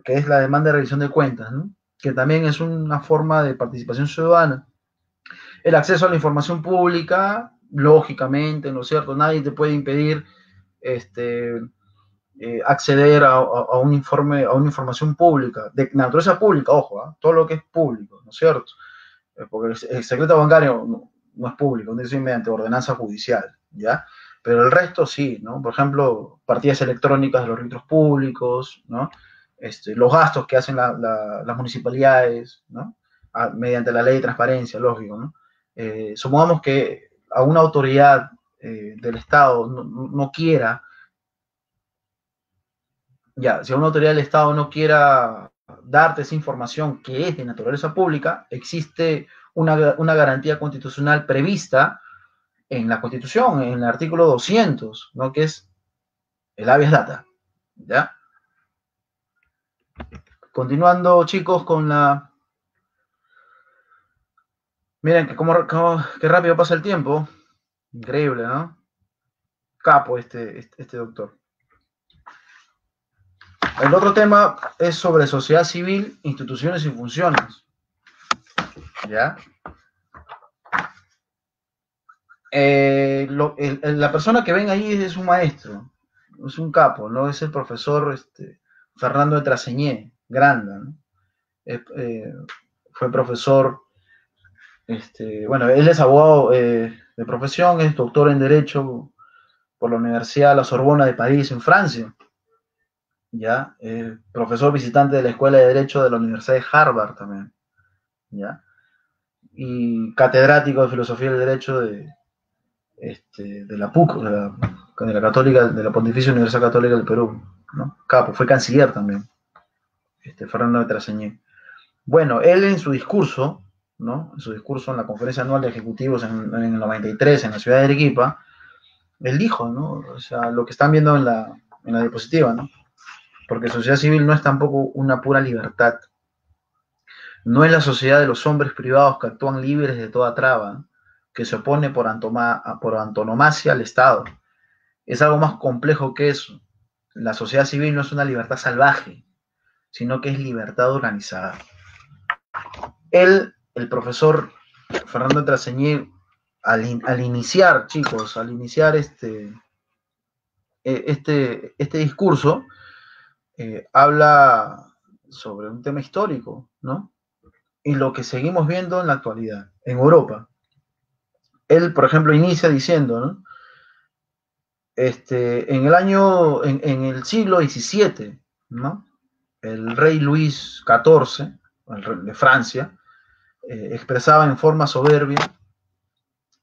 Que es la demanda de revisión de cuentas, ¿no? Que también es una forma de participación ciudadana. El acceso a la información pública, lógicamente, ¿no es cierto? Nadie te puede impedir acceder a un informe, a una información pública, de naturaleza pública, ojo, todo lo que es público, ¿no es cierto? Porque el secreto bancario no es público, es mediante ordenanza judicial, ¿ya? Pero el resto sí, ¿no? Por ejemplo, partidas electrónicas de los registros públicos, ¿no? Los gastos que hacen las municipalidades, ¿no? Mediante la ley de transparencia, lógico, ¿no? Supongamos que a una autoridad del Estado no quiera, ya, si a una autoridad del Estado no quiera darte esa información que es de naturaleza pública, existe una garantía constitucional prevista en la Constitución, en el artículo 200, ¿no? Que es el habeas data, ¿ya? Continuando, chicos, con la... Miren qué rápido pasa el tiempo. Increíble, ¿no? Capo este doctor. El otro tema es sobre sociedad civil, instituciones y funciones, ¿ya? La persona que ven ahí es un maestro, es un capo, ¿no? Es el profesor Fernando de Traseñé, Granda, ¿no? Fue profesor, bueno, él es abogado de profesión, es doctor en Derecho por la Universidad La Sorbona de París, en Francia, ¿ya? Profesor visitante de la Escuela de Derecho de la Universidad de Harvard también, ¿ya? Y catedrático de Filosofía del Derecho de la PUC, de la Católica, de la Pontificia Universidad Católica del Perú, ¿no? Capo, fue canciller también, Fernando de Traseñé. Bueno, él en su discurso, ¿no? En su discurso en la conferencia anual de ejecutivos en el 93 en la ciudad de Arequipa, él dijo, ¿no? O sea, lo que están viendo en la diapositiva, ¿no? Porque sociedad civil no es tampoco una pura libertad. No es la sociedad de los hombres privados que actúan libres de toda traba, que se opone por antonomasia al Estado. Es algo más complejo que eso. La sociedad civil no es una libertad salvaje, sino que es libertad organizada. Él, el profesor Fernando Traseñé, al iniciar, chicos, al iniciar este discurso, habla sobre un tema histórico, ¿no? Y lo que seguimos viendo en la actualidad, en Europa. Él, por ejemplo, inicia diciendo, ¿no? En el siglo XVII, ¿no? el rey Luis XIV, el rey de Francia, expresaba en forma soberbia: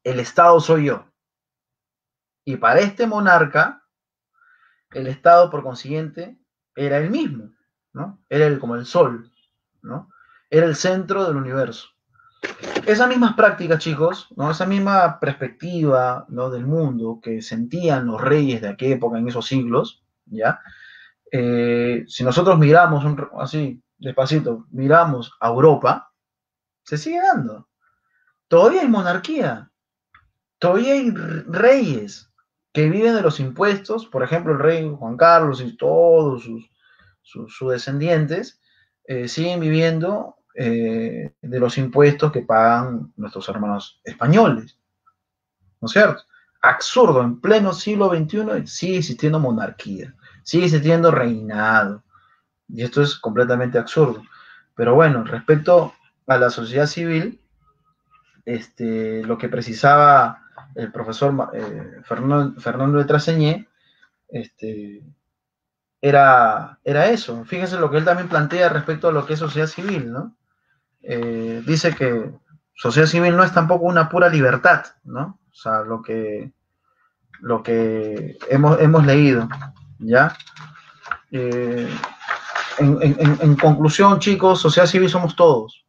el Estado soy yo. Y para este monarca, el Estado, por consiguiente, era el mismo, ¿no? Era como el sol, ¿no? Era el centro del universo. Esas mismas prácticas, chicos, ¿no? Esa misma perspectiva, ¿no?, del mundo que sentían los reyes de aquella época, en esos siglos, ¿ya? Si nosotros miramos así, despacito, miramos a Europa, se sigue dando. Todavía hay monarquía, todavía hay reyes que viven de los impuestos. Por ejemplo, el rey Juan Carlos y todos sus descendientes siguen viviendo de los impuestos que pagan nuestros hermanos españoles, ¿no es cierto? Absurdo, en pleno siglo XXI sigue existiendo monarquía, sigue existiendo reinado, y esto es completamente absurdo. Pero bueno, respecto a la sociedad civil, lo que precisaba el profesor Fernando de Traseñé, era eso. Fíjense lo que él también plantea respecto a lo que es sociedad civil, ¿no? Dice que sociedad civil no es tampoco una pura libertad, ¿no? O sea, lo que hemos leído, ¿ya? Eh, en conclusión, chicos, sociedad civil somos todos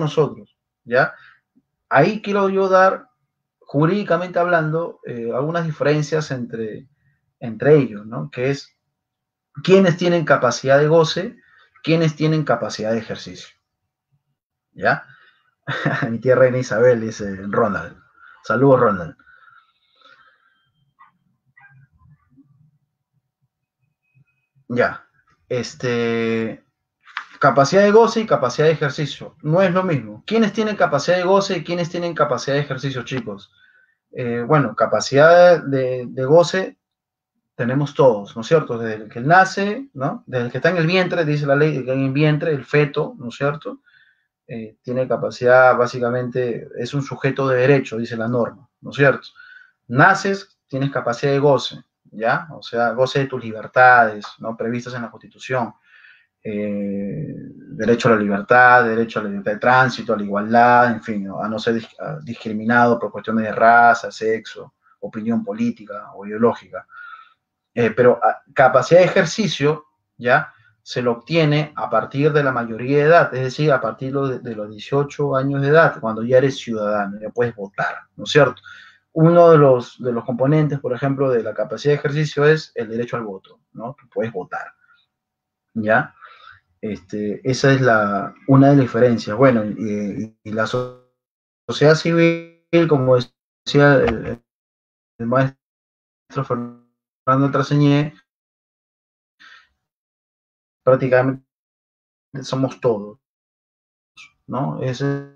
nosotros, ¿ya? Ahí quiero yo dar, jurídicamente hablando, algunas diferencias entre ellos, ¿no? Que es quiénes tienen capacidad de goce, quiénes tienen capacidad de ejercicio, ¿ya? Mi tía Reina Isabel, dice Ronald. Saludos, Ronald. Ya. Capacidad de goce y capacidad de ejercicio. No es lo mismo. ¿Quiénes tienen capacidad de goce y quiénes tienen capacidad de ejercicio, chicos? Bueno, capacidad de goce tenemos todos, ¿no es cierto? Desde el que nace, ¿no? Desde el que está en el vientre, dice la ley, que en el vientre, el feto, ¿no es cierto? Tiene capacidad, básicamente, es un sujeto de derecho, dice la norma, ¿no es cierto? Naces, tienes capacidad de goce, ¿ya? O sea, goce de tus libertades, ¿no?, previstas en la Constitución. Derecho a la libertad, derecho a la libertad de tránsito, a la igualdad, en fin, ¿no?, a no ser discriminado por cuestiones de raza, sexo, opinión política o ideológica. Pero capacidad de ejercicio, ¿ya?, se lo obtiene a partir de la mayoría de edad, es decir, a partir de los 18 años de edad, cuando ya eres ciudadano, ya puedes votar, ¿no es cierto? Uno de los componentes, por ejemplo, de la capacidad de ejercicio es el derecho al voto, ¿no? Tú puedes votar, ¿ya? Esa es una de las diferencias. Bueno, y la sociedad civil, como decía el maestro Fernando Traseñé, prácticamente somos todos, ¿no? Eso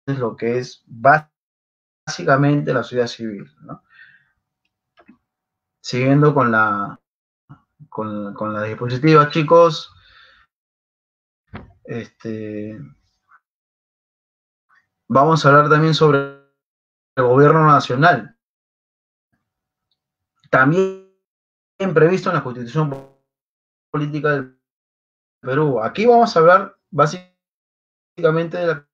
es lo que es básicamente la sociedad civil, ¿no? Siguiendo con la diapositiva, chicos, vamos a hablar también sobre el gobierno nacional, también previsto en la Constitución Política del Perú. Aquí vamos a hablar básicamente de la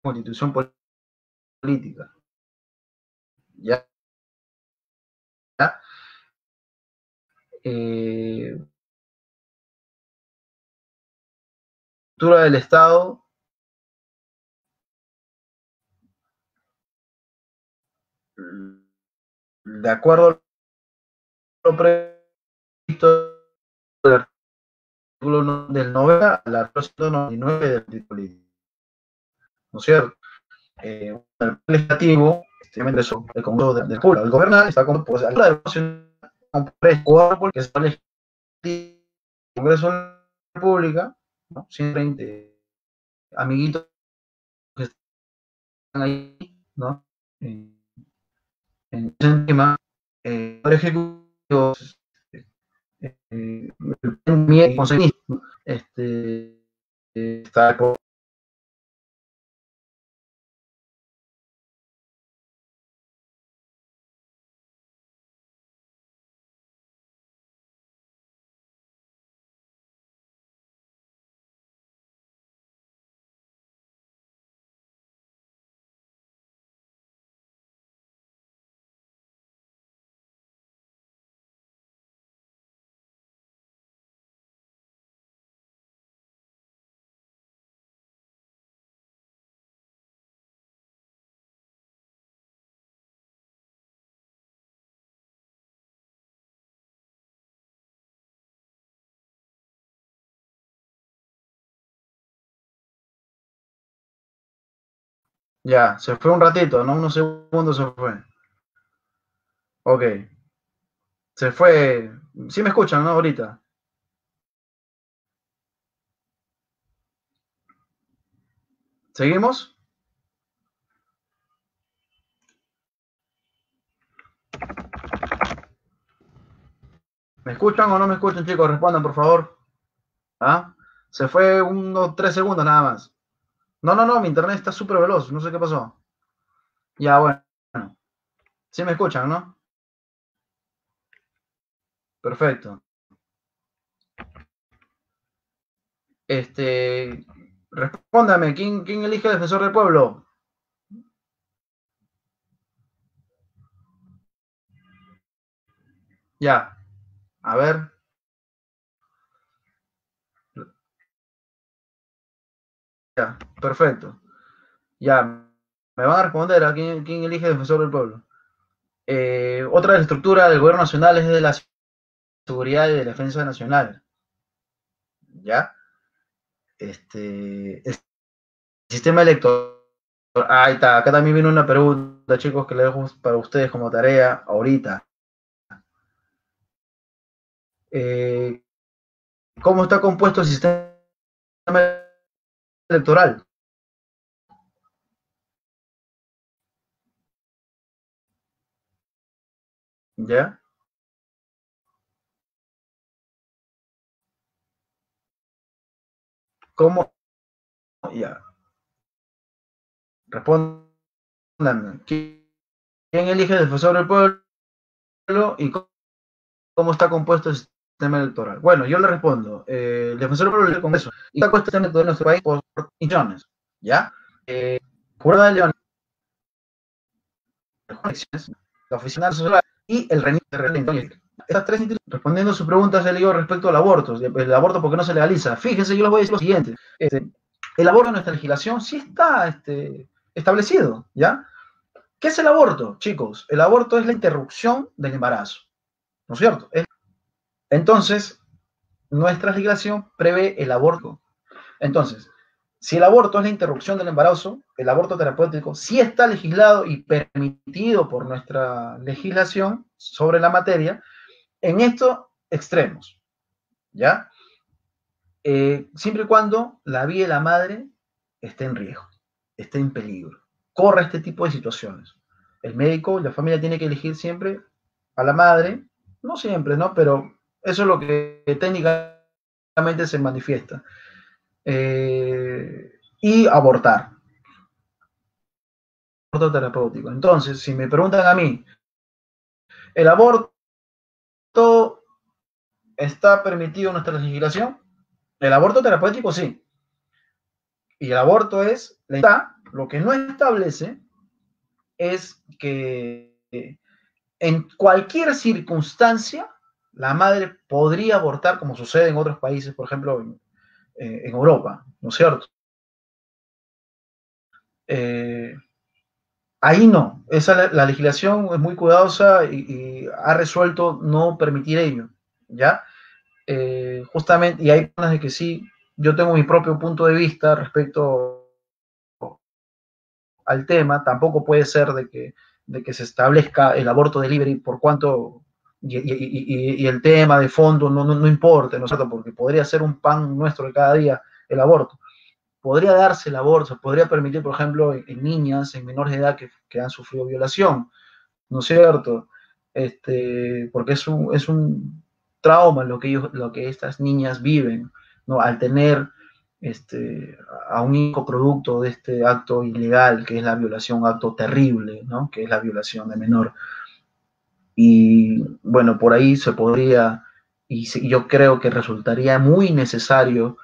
Constitución Política, ¿ya? Eh, Estructura del Estado, de acuerdo a lo previsto del artículo del 90 al artículo 199 del artículo, ¿no es cierto? El legislativo, efectivamente, eso, el Congreso del Pueblo, el gobernante está compuesto por la Nación, que es el legislativo, el Congreso de la República, ¿no?, 120 amiguitos que están ahí, ¿no? En ese tema, el ejecutivo, el conseguir, está Ya, se fue un ratito, ¿no? Unos segundos se fue. Ok, se fue. Sí me escuchan, ¿no? Ahorita. ¿Seguimos? ¿Me escuchan o no me escuchan, chicos? Respondan, por favor. ¿Ah? Se fue unos 3 segundos nada más. No, no, no, mi internet está súper veloz, no sé qué pasó. Ya, bueno. Sí me escuchan, ¿no? Perfecto. Este, respóndame, ¿quién elige el defensor del pueblo? Ya, a ver, ya, perfecto. Ya, me van a responder a quién elige el defensor del pueblo. Otra de las estructuras del gobierno nacional es de la seguridad y de la defensa nacional. ¿Ya? El sistema electoral. Ahí está, acá también viene una pregunta, chicos, que le dejo para ustedes como tarea ahorita. Eh, ¿Cómo está compuesto el sistema electoral? ¿Ya? ¿Cómo? Ya, respondan. ¿Quién elige el defensor del pueblo y cómo está compuesto el sistema electoral? Bueno, yo le respondo. El defensor del pueblo elige el Congreso y está compuesto el sistema electoral en nuestro país por instituciones. ¿Ya? Prueba de León, la Oficina Social y el RENIC de Relén. Estas tres instituciones, respondiendo a sus preguntas, le digo respecto al aborto. El aborto, ¿por qué no se legaliza? Fíjense, yo les voy a decir lo siguiente. El aborto en nuestra legislación sí está establecido, ¿ya? ¿Qué es el aborto, chicos? El aborto es la interrupción del embarazo, ¿no es cierto? Entonces, nuestra legislación prevé el aborto. Entonces, si el aborto es la interrupción del embarazo, el aborto terapéutico sí está legislado y permitido por nuestra legislación sobre la materia en estos extremos, ¿ya? Siempre y cuando la vida de la madre esté en riesgo, esté en peligro, corra este tipo de situaciones. El médico, la familia tiene que elegir siempre a la madre, no siempre, ¿no? Pero eso es lo que técnicamente se manifiesta. Y abortar, aborto terapéutico. Entonces, si me preguntan a mí, ¿el aborto está permitido en nuestra legislación? El aborto terapéutico sí. Y el aborto es, lo que no establece es que en cualquier circunstancia la madre podría abortar, como sucede en otros países, por ejemplo, en Europa, ¿no es cierto? Eh, Ahí no, la legislación es muy cuidadosa y ha resuelto no permitir ello, ¿ya? Justamente, y hay personas de que sí, yo tengo mi propio punto de vista respecto al tema, tampoco puede ser de que se establezca el aborto delivery por cuanto, y el tema de fondo no importa, ¿no es cierto? Porque podría ser un pan nuestro de cada día el aborto. Podría darse el aborto, podría permitir, por ejemplo, en niñas, en menores de edad que han sufrido violación, ¿no es cierto? Porque es un trauma lo que estas niñas viven, ¿no? Al tener a un hijo producto de este acto ilegal, que es la violación, un acto terrible, ¿no? Que es la violación de menor. Y bueno, por ahí se podría, yo creo que resultaría muy necesario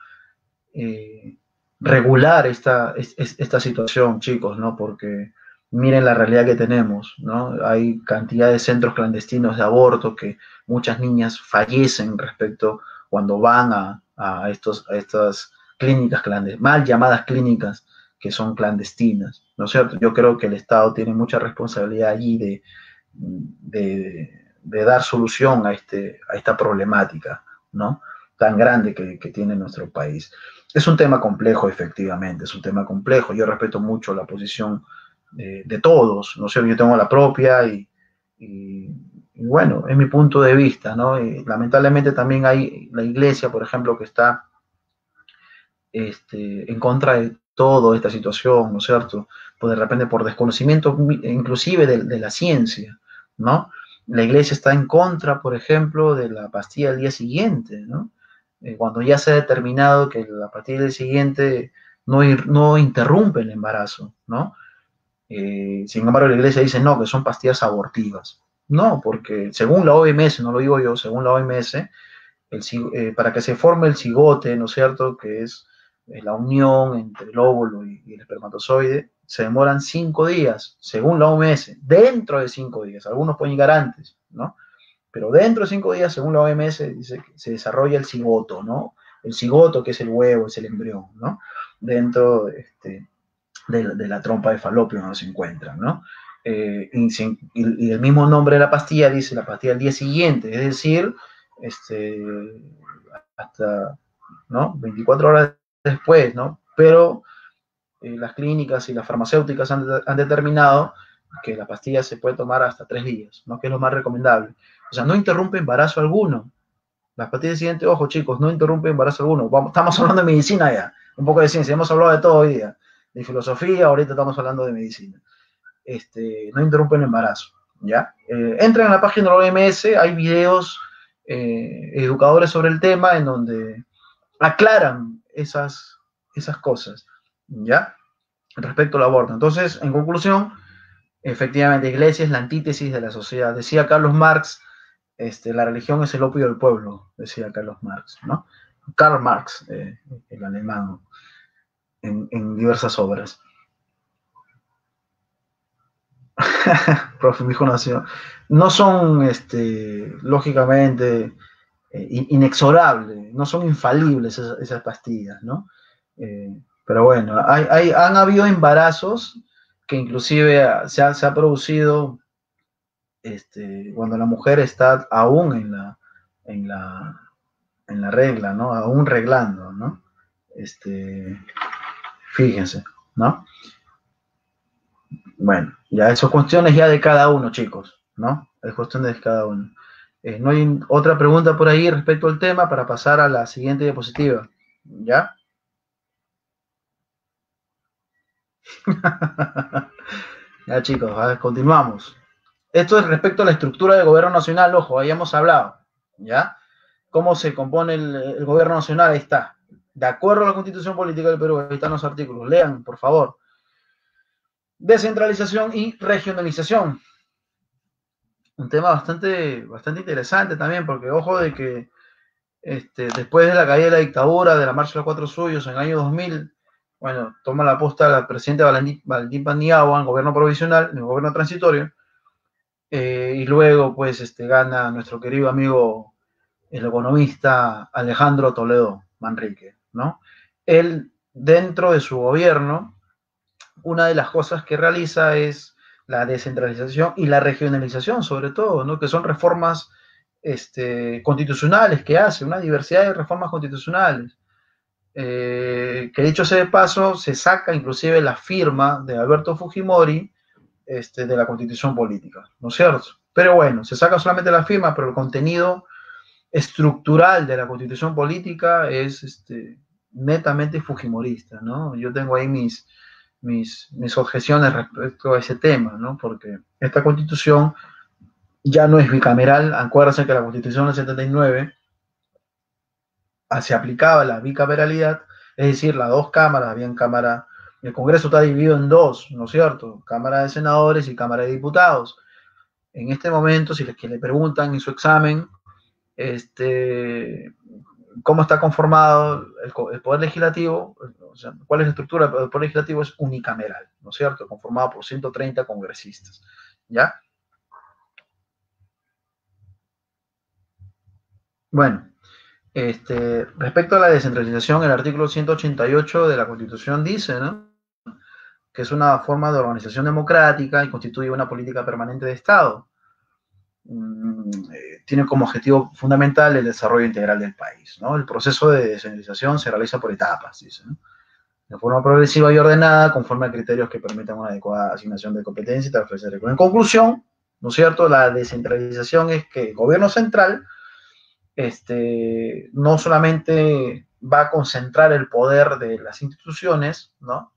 eh, regular esta situación, chicos, ¿no? Porque miren la realidad que tenemos, ¿no? Hay cantidad de centros clandestinos de aborto que muchas niñas fallecen respecto cuando van a estas clínicas clandestinas, mal llamadas clínicas que son clandestinas, ¿no es cierto? Yo creo que el Estado tiene mucha responsabilidad allí de dar solución a esta problemática, ¿no? tan grande que tiene nuestro país. Es un tema complejo, efectivamente, es un tema complejo. Yo respeto mucho la posición de todos, ¿no sé? Yo tengo la propia y bueno, es mi punto de vista, ¿no? Y lamentablemente también hay la iglesia, por ejemplo, que está en contra de toda esta situación, ¿no es cierto? Pues de repente por desconocimiento inclusive de la ciencia, ¿no? La iglesia está en contra, por ejemplo, de la pastilla del día siguiente, ¿no? Cuando ya se ha determinado que la pastilla del día siguiente no interrumpe el embarazo, ¿no? Sin embargo, la iglesia dice no, que son pastillas abortivas. No, porque según la OMS, no lo digo yo, según la OMS, para que se forme el cigote, ¿no es cierto?, que es la unión entre el óvulo y el espermatozoide, se demoran 5 días, según la OMS, dentro de 5 días, algunos pueden llegar antes, ¿no? Pero dentro de 5 días, según la OMS, dice que se desarrolla el cigoto, ¿no? El cigoto, que es el huevo, es el embrión, ¿no? Dentro de la trompa de falopio donde se encuentran, ¿no? Y el mismo nombre de la pastilla dice la pastilla al día siguiente, es decir, este, hasta, ¿no? 24 horas después, ¿no? Pero las clínicas y las farmacéuticas han determinado que la pastilla se puede tomar hasta 3 días, ¿no? Que es lo más recomendable. O sea, no interrumpe embarazo alguno. Las pastillas siguientes, ojo chicos, no interrumpe embarazo alguno. Estamos hablando de medicina ya, un poco de ciencia, hemos hablado de todo hoy día, de filosofía, ahorita estamos hablando de medicina. No interrumpen el embarazo, ¿ya? Entren en la página de la OMS, hay videos educadores sobre el tema en donde aclaran esas cosas, ¿ya? Respecto al aborto. Entonces, en conclusión, efectivamente, la iglesia es la antítesis de la sociedad. Decía Carlos Marx, la religión es el opio del pueblo, decía Carlos Marx, ¿no? Karl Marx, el alemán, en diversas obras. Profe, mi hijo nació. No son, lógicamente, inexorables, no son infalibles esas pastillas, ¿no? Pero bueno, han habido embarazos que inclusive se ha producido cuando la mujer está aún en la, en la regla, ¿no? Aún reglando, ¿no? Fíjense, ¿no? Bueno, ya eso es cuestiones ya de cada uno, chicos, ¿no? Es cuestión de cada uno. No hay otra pregunta por ahí respecto al tema para pasar a la siguiente diapositiva, ¿ya? Ya, chicos, a ver, continuamos. Esto es respecto a la estructura del gobierno nacional, ojo, ahí hemos hablado, ¿ya? ¿Cómo se compone el gobierno nacional? Ahí está. De acuerdo a la Constitución Política del Perú, ahí están los artículos. Lean, por favor. Descentralización y regionalización. Un tema bastante interesante también, porque ojo de que después de la caída de la dictadura, de la marcha de los 4 suyos en el año 2000, bueno, toma la posta la presidenta Valentín Paniagua en gobierno provisional, en el gobierno transitorio, y luego pues gana nuestro querido amigo el economista Alejandro Toledo Manrique, ¿no? Él, dentro de su gobierno, una de las cosas que realiza es la descentralización y la regionalización, sobre todo, ¿no? Que son reformas constitucionales que hace, una diversidad de reformas constitucionales. Que dicho sea de paso, se saca inclusive la firma de Alberto Fujimori de la Constitución política, ¿no es cierto? Pero bueno, se saca solamente la firma, pero el contenido estructural de la Constitución política es netamente fujimorista, ¿no? Yo tengo ahí mis objeciones respecto a ese tema, ¿no? Porque esta Constitución ya no es bicameral. Acuérdense que la Constitución del 79 se aplicaba la bicameralidad, es decir, las dos cámaras, habían cámara, el Congreso está dividido en dos, ¿no es cierto? Cámara de Senadores y Cámara de Diputados. En este momento, si le preguntan en su examen, cómo está conformado el Poder Legislativo, o sea, cuál es la estructura del Poder Legislativo, es unicameral, ¿no es cierto? Conformado por 130 congresistas, ¿ya? Bueno, respecto a la descentralización, el artículo 188 de la Constitución dice, ¿no?, que es una forma de organización democrática y constituye una política permanente de Estado. tiene como objetivo fundamental el desarrollo integral del país, ¿no? El proceso de descentralización se realiza por etapas, dice, ¿no? De forma progresiva y ordenada, conforme a criterios que permitan una adecuada asignación de competencia y transferencia de recursos. En conclusión, ¿no es cierto? La descentralización es que el gobierno central no solamente va a concentrar el poder de las instituciones, ¿no?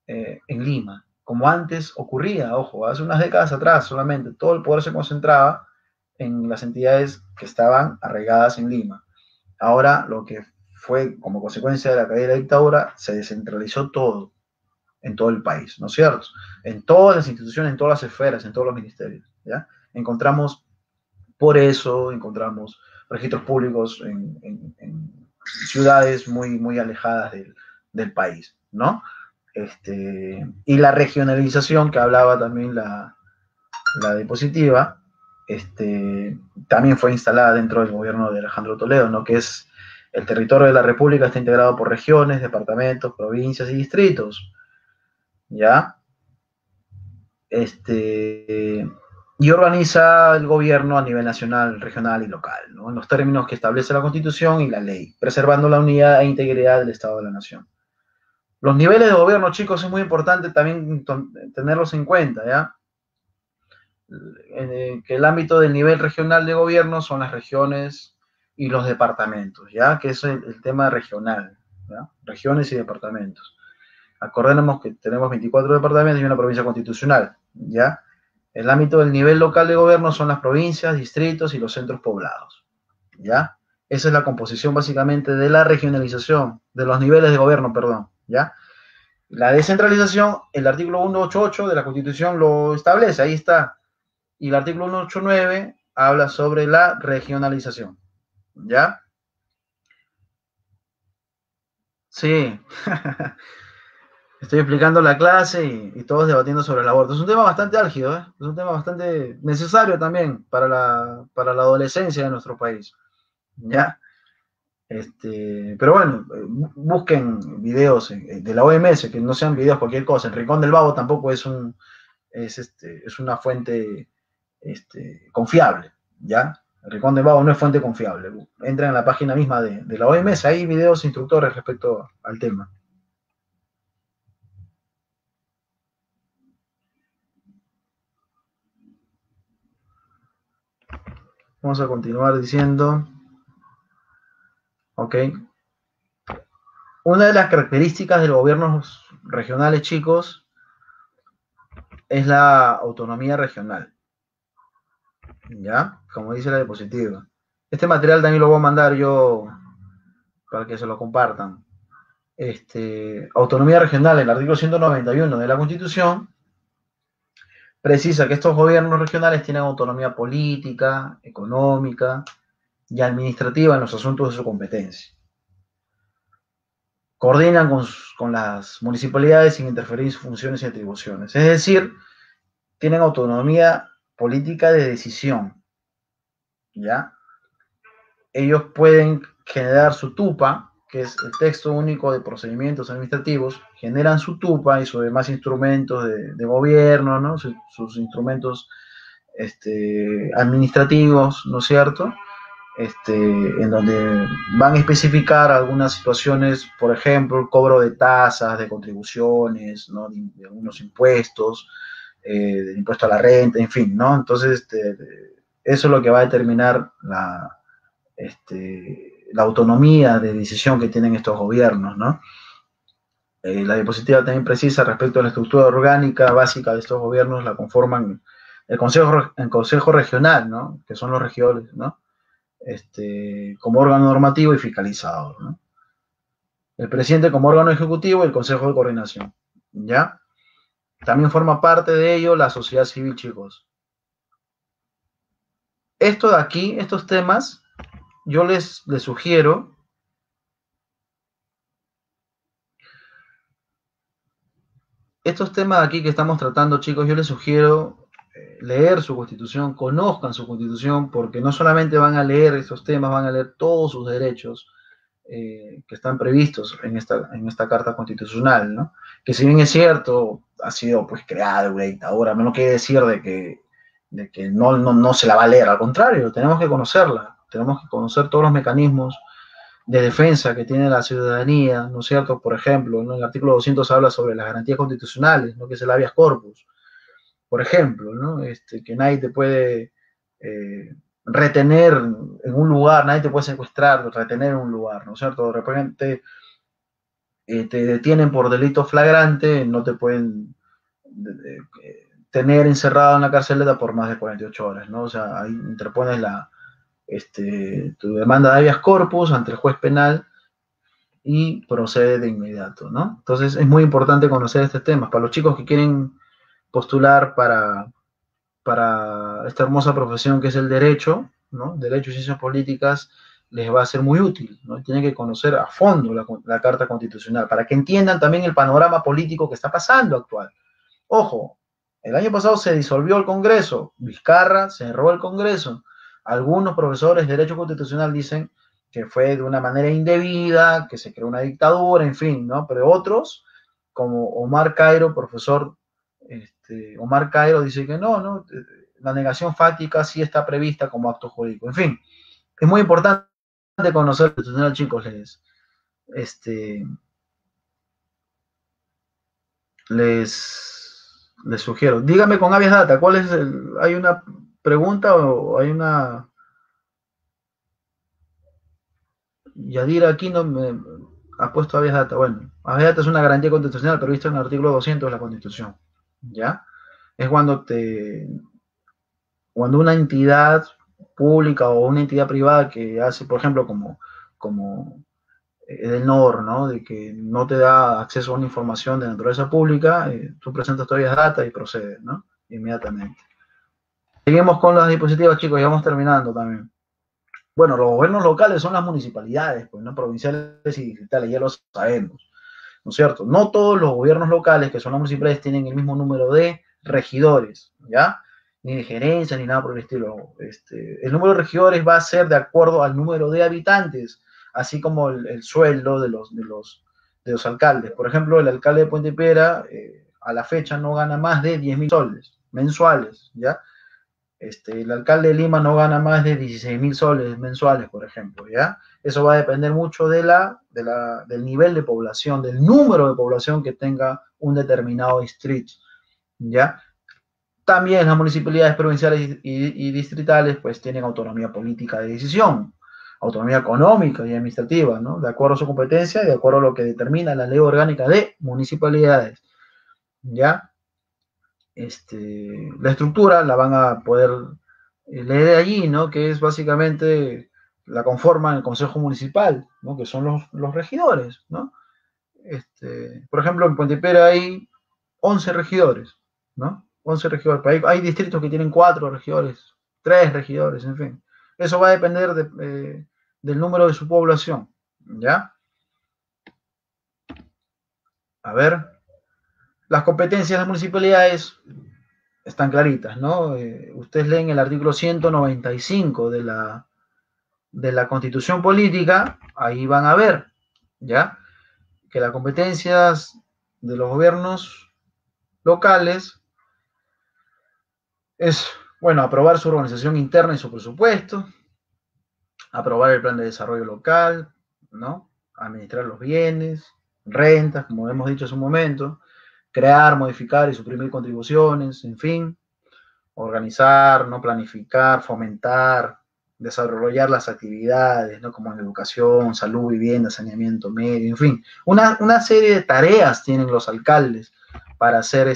En Lima, como antes ocurría, ojo, hace unas décadas atrás solamente todo el poder se concentraba en las entidades que estaban arraigadas en Lima. Ahora lo que fue como consecuencia de la caída de la dictadura, se descentralizó todo en todo el país, ¿no es cierto? En todas las instituciones, en todas las esferas, en todos los ministerios, ¿ya? Encontramos, por eso, encontramos registros públicos en ciudades muy alejadas del país, ¿no? Y la regionalización que hablaba también la diapositiva, también fue instalada dentro del gobierno de Alejandro Toledo, ¿no? Que es el territorio de la República está integrado por regiones, departamentos, provincias y distritos, ¿ya? Y organiza el gobierno a nivel nacional, regional y local, ¿no? En los términos que establece la Constitución y la ley, preservando la unidad e integridad del Estado de la Nación. Los niveles de gobierno, chicos, es muy importante también tenerlos en cuenta, ¿ya? Que el ámbito del nivel regional de gobierno son las regiones y los departamentos, ¿ya? Que es el tema regional, ¿ya? Regiones y departamentos. Acordémonos que tenemos 24 departamentos y una provincia constitucional, ¿ya? El ámbito del nivel local de gobierno son las provincias, distritos y los centros poblados, ¿ya? Esa es la composición básicamente de la regionalización, de los niveles de gobierno, perdón, ¿ya? La descentralización, el artículo 188 de la Constitución lo establece, ahí está. Y el artículo 189 habla sobre la regionalización, ¿ya? Sí. Estoy explicando la clase y todos debatiendo sobre el aborto. Es un tema bastante álgido, ¿eh? Es un tema bastante necesario también para la adolescencia de nuestro país, ¿ya? Pero bueno, busquen videos de la OMS, que no sean videos cualquier cosa. El Rincón del Vago tampoco es una fuente confiable, ¿ya? El Rincón del Vago no es fuente confiable. Entren en la página misma de la OMS, hay videos instructores respecto al tema. Vamos a continuar diciendo, ok. Una de las características de los gobiernos regionales, chicos, es la autonomía regional, ¿ya? Como dice la diapositiva. Este material también lo voy a mandar yo para que se lo compartan. Autonomía regional, el artículo 191 de la Constitución precisa que estos gobiernos regionales tienen autonomía política, económica y administrativa en los asuntos de su competencia. Coordinan con las municipalidades sin interferir en sus funciones y atribuciones. Es decir, tienen autonomía política de decisión, ¿ya? Ellos pueden generar su TUPA, que es el texto único de procedimientos administrativos, generan su TUPA y sus demás instrumentos de gobierno, ¿no? Sus instrumentos administrativos, ¿no es cierto? En donde van a especificar algunas situaciones, por ejemplo, el cobro de tasas, de contribuciones, ¿no? de algunos impuestos, del impuesto a la renta, en fin, ¿no? Entonces, eso es lo que va a determinar la autonomía de decisión que tienen estos gobiernos, ¿no? La diapositiva también precisa respecto a la estructura orgánica básica de estos gobiernos, la conforman el consejo regional, ¿no? Que son los regidores, ¿no? Como órgano normativo y fiscalizador, ¿no? El presidente como órgano ejecutivo y el consejo de coordinación, ¿ya? También forma parte de ello la sociedad civil, chicos. Esto de aquí, estos temas, yo les sugiero estos temas de aquí que estamos tratando, chicos, yo les sugiero leer su constitución, conozcan su constitución, porque no solamente van a leer estos temas, van a leer todos sus derechos que están previstos en esta Carta Constitucional, ¿no? Que si bien es cierto, ha sido pues creada una dictadura, no quiere decir de que de que no se la va a leer, al contrario, tenemos que conocerla, tenemos que conocer todos los mecanismos de defensa que tiene la ciudadanía, ¿no es cierto? Por ejemplo, ¿no? El artículo 200 habla sobre las garantías constitucionales, ¿no? Que es el habeas corpus, por ejemplo, ¿no? Que nadie te puede retener en un lugar, nadie te puede secuestrar, retener en un lugar, ¿no es cierto? De repente te detienen por delito flagrante, no te pueden tener encerrado en la carceleta por más de 48 horas, ¿no? O sea, ahí interpones tu demanda de habeas corpus ante el juez penal y procede de inmediato, ¿no? Entonces es muy importante conocer estos temas. Para los chicos que quieren postular para esta hermosa profesión que es el derecho, ¿no? Derecho y ciencias políticas, les va a ser muy útil, ¿no? Tienen que conocer a fondo la Carta Constitucional para que entiendan también el panorama político que está pasando actual. Ojo, el año pasado se disolvió el Congreso, Vizcarra cerró el Congreso. Algunos profesores de Derecho Constitucional dicen que fue de una manera indebida, que se creó una dictadura, en fin, ¿no? Pero otros, como Omar Cairo, profesor Omar Cairo, dice que no, la negación fáctica sí está prevista como acto jurídico. En fin, es muy importante conocer el Constitucional, chicos, les sugiero. Dígame con habeas data, ¿cuál es hay una pregunta o hay una... Yadira aquí no me ha puesto habeas data. Bueno, habeas data es una garantía constitucional prevista en el artículo 200 de la Constitución. ¿Ya? Es cuando una entidad pública o una entidad privada que hace, por ejemplo, como Edenor, ¿no? De que no te da acceso a una información de naturaleza pública, tú presentas todavía data y procedes, ¿no? Inmediatamente. Seguimos con las diapositivas, chicos, ya vamos terminando también. Bueno, los gobiernos locales son las municipalidades, pues, ¿no? Provinciales y distritales, ya lo sabemos, ¿no es cierto? No todos los gobiernos locales, que son las municipalidades, tienen el mismo número de regidores, ¿ya? Ni de gerencia, ni nada por el estilo. El número de regidores va a ser de acuerdo al número de habitantes, así como el sueldo de los alcaldes. Por ejemplo, el alcalde de Puente Piedra, a la fecha, no gana más de 10.000 soles mensuales, ¿ya? El alcalde de Lima no gana más de 16.000 soles mensuales, por ejemplo, ¿ya? Eso va a depender mucho del nivel de población, del número de población que tenga un determinado distrito, ¿ya? También las municipalidades provinciales y distritales pues tienen autonomía política de decisión, autonomía económica y administrativa, ¿no? De acuerdo a su competencia y de acuerdo a lo que determina la ley orgánica de municipalidades, ¿ya? La estructura la van a poder leer allí, ¿no? Que es básicamente, la conforman el Consejo Municipal, ¿no? Que son los regidores, ¿no? Por ejemplo, en Puente Piedra hay 11 regidores, ¿no? 11 regidores. Hay distritos que tienen 4 regidores, 3 regidores, en fin. Eso va a depender del número de su población, ¿ya? A ver, las competencias de las municipalidades están claritas, ¿no? Ustedes leen el artículo 195 de la Constitución Política, ahí van a ver, ¿ya? Que las competencias de los gobiernos locales es, bueno, aprobar su organización interna y su presupuesto, aprobar el plan de desarrollo local, ¿no? Administrar los bienes, rentas, como hemos dicho hace un momento, crear, modificar y suprimir contribuciones, en fin, organizar, ¿no? Planificar, fomentar, desarrollar las actividades, ¿no? Como en educación, salud, vivienda, saneamiento, medio, en fin, una serie de tareas tienen los alcaldes para hacer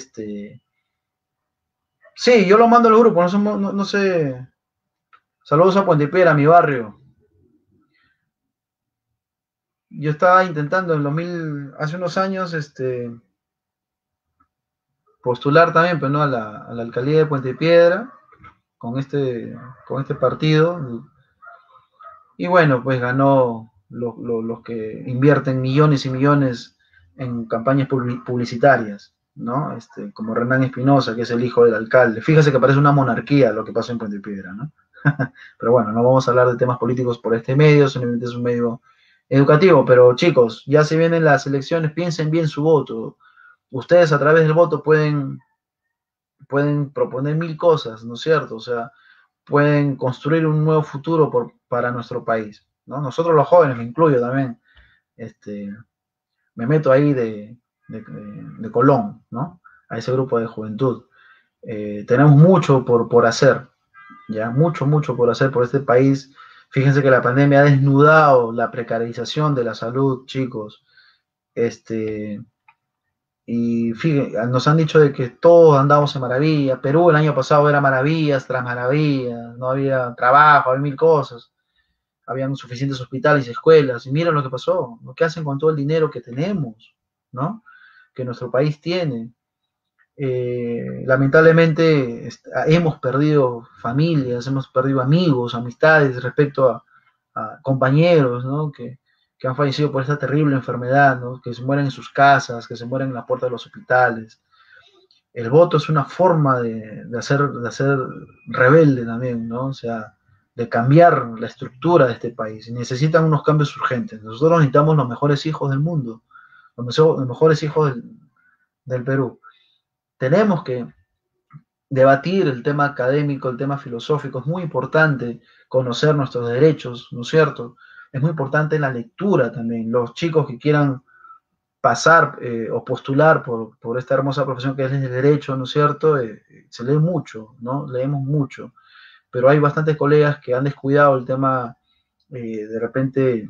Sí, yo lo mando al grupo, no sé. Saludos a Puente Piedra, mi barrio. Yo estaba intentando hace unos años, postular también, pero no a la alcaldía de Puente Piedra, con este partido. Y bueno, pues ganó los que invierten millones y millones en campañas publicitarias, ¿no? Como Renán Espinosa, que es el hijo del alcalde. Fíjese que parece una monarquía lo que pasa en Puente Piedra, ¿no? Pero bueno, no vamos a hablar de temas políticos por este medio, solamente es un medio educativo. Pero chicos, ya se vienen las elecciones, piensen bien su voto. Ustedes a través del voto pueden pueden proponer mil cosas, ¿no es cierto? O sea, pueden construir un nuevo futuro para nuestro país, ¿no? Nosotros los jóvenes, me incluyo también, me meto ahí de Colón, ¿no? A ese grupo de juventud. Tenemos mucho por hacer, ya, mucho por hacer por este país. Fíjense que la pandemia ha desnudado la precarización de la salud, chicos. Y fíjense, nos han dicho de que todos andamos en maravilla. Perú el año pasado era maravillas tras maravillas, no había trabajo, había mil cosas, habían suficientes hospitales y escuelas. Y miren lo que pasó, lo que hacen con todo el dinero que tenemos, ¿no? Que nuestro país tiene. Lamentablemente hemos perdido familias, hemos perdido amigos, amistades respecto a compañeros, ¿no? Que han fallecido por esta terrible enfermedad, ¿no? Que se mueren en sus casas, que se mueren en la puerta de los hospitales. El voto es una forma de hacer rebelde también, ¿no? O sea, de cambiar la estructura de este país. Y necesitan unos cambios urgentes. Nosotros necesitamos los mejores hijos del mundo, los mejores hijos del Perú. Tenemos que debatir el tema académico, el tema filosófico. Es muy importante conocer nuestros derechos, ¿no es cierto? Es muy importante la lectura también. Los chicos que quieran pasar o postular por esta hermosa profesión que es el derecho, ¿no es cierto? Se lee mucho, ¿no? Leemos mucho, pero hay bastantes colegas que han descuidado el tema, de repente,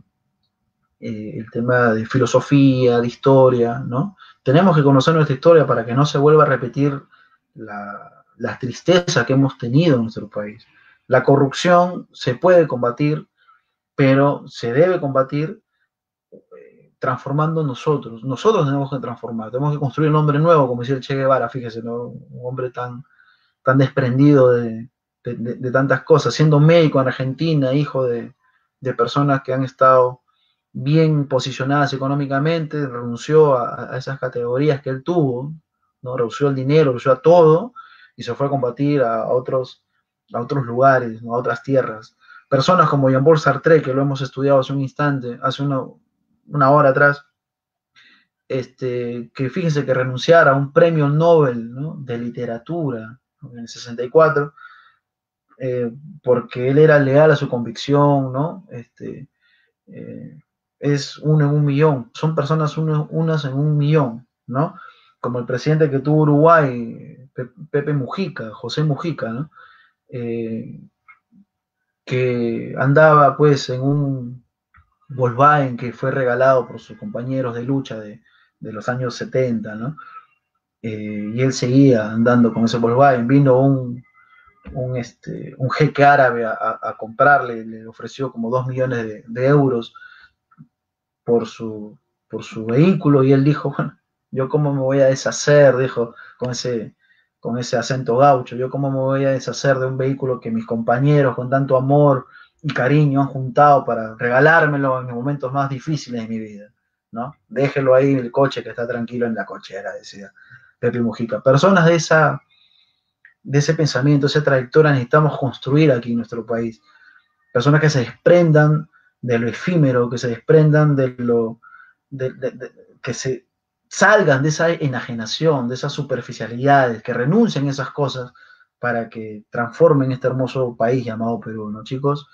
el tema de filosofía, de historia, ¿no? Tenemos que conocer nuestra historia para que no se vuelva a repetir la tristeza que hemos tenido en nuestro país. La corrupción se puede combatir, pero se debe combatir transformando nosotros. Nosotros tenemos que transformar, tenemos que construir un hombre nuevo, como decía el Che Guevara, fíjese, ¿no? Un hombre tan desprendido de tantas cosas, siendo médico en Argentina, hijo de personas que han estado bien posicionadas económicamente, renunció a esas categorías que él tuvo, ¿no? Renunció el dinero, renunció a todo y se fue a combatir a otros lugares, ¿no? A otras tierras. Personas como Jean-Paul Sartre, que lo hemos estudiado hace un instante, hace una hora atrás, que fíjense que renunciara a un premio Nobel, ¿no? De literatura, ¿no? En el 64, porque él era leal a su convicción, ¿no? Es uno en un millón, son personas unas en un millón, ¿no? Como el presidente que tuvo Uruguay, Pepe Mujica, José Mujica, ¿no? Que andaba pues en un Volkswagen que fue regalado por sus compañeros de lucha de los años 70, ¿no? Y él seguía andando con ese Volkswagen. Vino un jeque árabe a comprarle, le ofreció como 2 millones de euros por su vehículo y él dijo, bueno, yo cómo me voy a deshacer, dijo con ese acento gaucho, yo cómo me voy a deshacer de un vehículo que mis compañeros con tanto amor y cariño han juntado para regalármelo en los momentos más difíciles de mi vida, ¿no? Déjelo ahí en el coche que está tranquilo en la cochera, decía Pepe Mujica. Personas de ese pensamiento, esa trayectoria necesitamos construir aquí en nuestro país. Personas que se desprendan de lo efímero, que se desprendan que se salgan de esa enajenación, de esas superficialidades, que renuncien a esas cosas para que transformen este hermoso país llamado Perú, ¿no, chicos?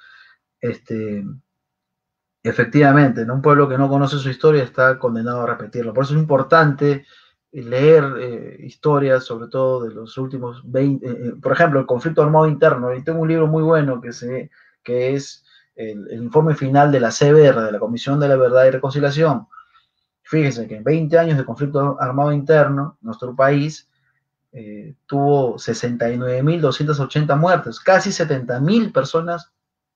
Efectivamente, ¿no? Un pueblo que no conoce su historia está condenado a repetirlo. Por eso es importante leer historias, sobre todo de los últimos 20, por ejemplo, el conflicto armado interno. Y tengo un libro muy bueno que es el informe final de la CBR, de la Comisión de la Verdad y Reconciliación. Fíjense que en 20 años de conflicto armado interno, nuestro país tuvo 69.280 muertes, casi 70.000 personas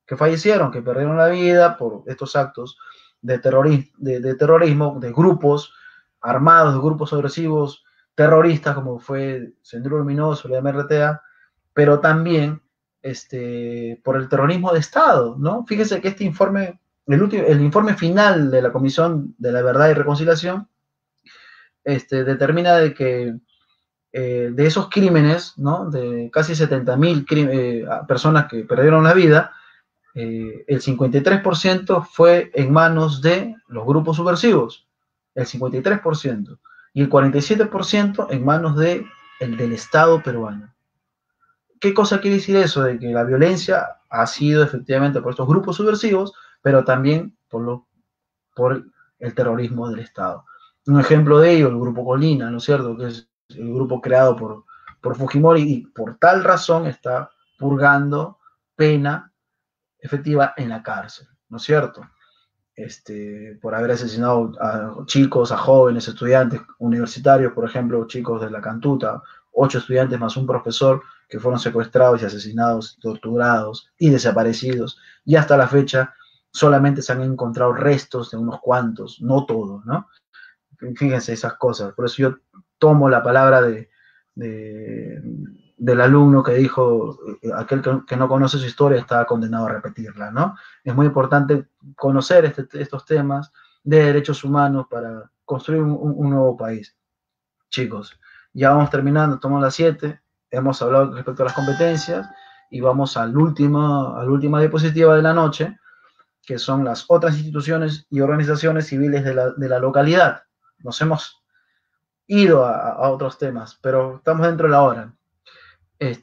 que fallecieron, que perdieron la vida por estos actos de terrorismo, de grupos armados, de grupos agresivos, terroristas, como fue Sendero Luminoso, la MRTA, pero también por el terrorismo de Estado, ¿no? Fíjense que este informe, el informe final de la Comisión de la Verdad y Reconciliación, determina de que de esos crímenes, ¿no? De casi 70.000 personas que perdieron la vida, el 53% fue en manos de los grupos subversivos, el 53%, y el 47% en manos de el del Estado peruano. ¿Qué cosa quiere decir eso? De que la violencia ha sido efectivamente por estos grupos subversivos, pero también por el terrorismo del Estado. Un ejemplo de ello, el grupo Colina, ¿no es cierto? Que es el grupo creado por Fujimori y por tal razón está purgando pena efectiva en la cárcel, ¿no es cierto? Por haber asesinado a chicos, a jóvenes, estudiantes universitarios, por ejemplo, chicos de la Cantuta, 8 estudiantes más un profesor que fueron secuestrados y asesinados, torturados y desaparecidos. Y hasta la fecha solamente se han encontrado restos de unos cuantos, no todos, ¿no? Fíjense esas cosas. Por eso yo tomo la palabra de, del alumno que dijo, aquel que no conoce su historia está condenado a repetirla, ¿no? Es muy importante conocer estos temas de derechos humanos para construir un nuevo país. Chicos, ya vamos terminando, tomamos las 7, hemos hablado respecto a las competencias y vamos a la última diapositiva de la noche, que son las otras instituciones y organizaciones civiles de la localidad. Nos hemos ido a otros temas, pero estamos dentro de la hora.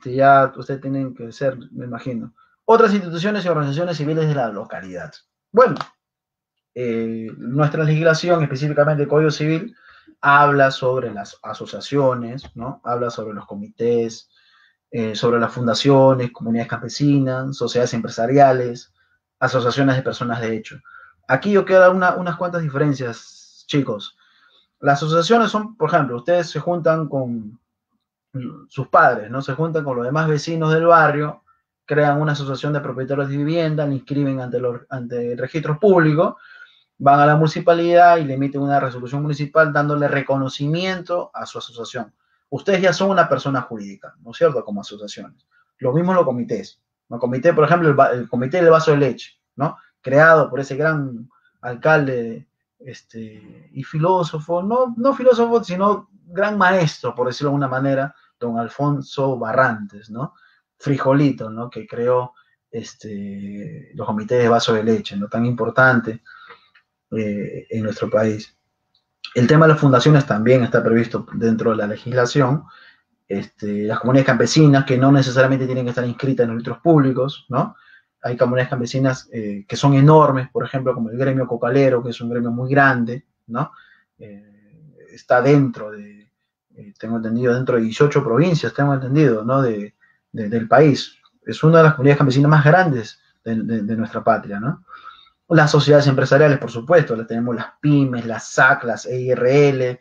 Ya ustedes tienen que ser, me imagino, otras instituciones y organizaciones civiles de la localidad. Bueno, nuestra legislación, específicamente el Código Civil, habla sobre las asociaciones, ¿no? Habla sobre los comités, sobre las fundaciones, comunidades campesinas, sociedades empresariales, asociaciones de personas de hecho. Aquí yo quiero dar unas cuantas diferencias, chicos. Las asociaciones son, por ejemplo, ustedes se juntan con sus padres, ¿no? Se juntan con los demás vecinos del barrio, crean una asociación de propietarios de vivienda, la inscriben ante el registro público, van a la municipalidad y le emiten una resolución municipal dándole reconocimiento a su asociación. Ustedes ya son una persona jurídica, ¿no es cierto? Como asociaciones. Lo mismo los comités. El comité, por ejemplo, el comité del vaso de leche, ¿no? Creado por ese gran alcalde y filósofo, no filósofo, sino gran maestro, por decirlo de alguna manera, don Alfonso Barrantes, ¿no? Frijolito, ¿no? Que creó los comités de vaso de leche, ¿no? Tan importante en nuestro país. El tema de las fundaciones también está previsto dentro de la legislación. Las comunidades campesinas, que no necesariamente tienen que estar inscritas en los registros públicos, ¿no? Hay comunidades campesinas que son enormes, por ejemplo, como el gremio cocalero, que es un gremio muy grande, ¿no? Está dentro tengo entendido, dentro de 18 provincias, tengo entendido, ¿no? Del país. Es una de las comunidades campesinas más grandes de nuestra patria, ¿no? Las sociedades empresariales, por supuesto, tenemos las pymes, las SAC, las EIRL,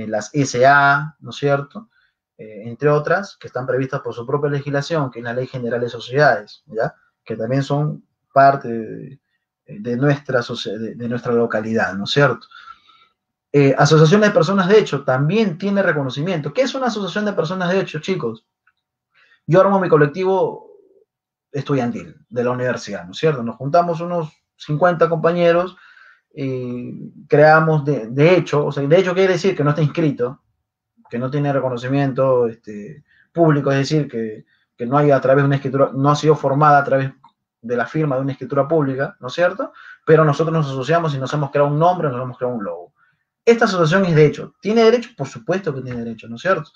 las SA, ¿no es cierto? Entre otras, que están previstas por su propia legislación, que es la Ley General de Sociedades, ¿ya? Que también son parte de nuestra localidad, ¿no es cierto? Asociaciones de personas de hecho también tiene reconocimiento. ¿Qué es una asociación de personas de hecho, chicos? Yo armo mi colectivo estudiantil de la universidad, ¿no es cierto? Nos juntamos unos 50 compañeros y creamos de hecho, o sea, de hecho quiere decir que no está inscrito, que no tiene reconocimiento público, es decir, que no hay a través de una escritura, no ha sido formada a través de la firma de una escritura pública, ¿no es cierto? Pero nosotros nos asociamos y nos hemos creado un nombre, nos hemos creado un logo. Esta asociación es de hecho. ¿Tiene derecho? Por supuesto que tiene derecho, ¿no es cierto?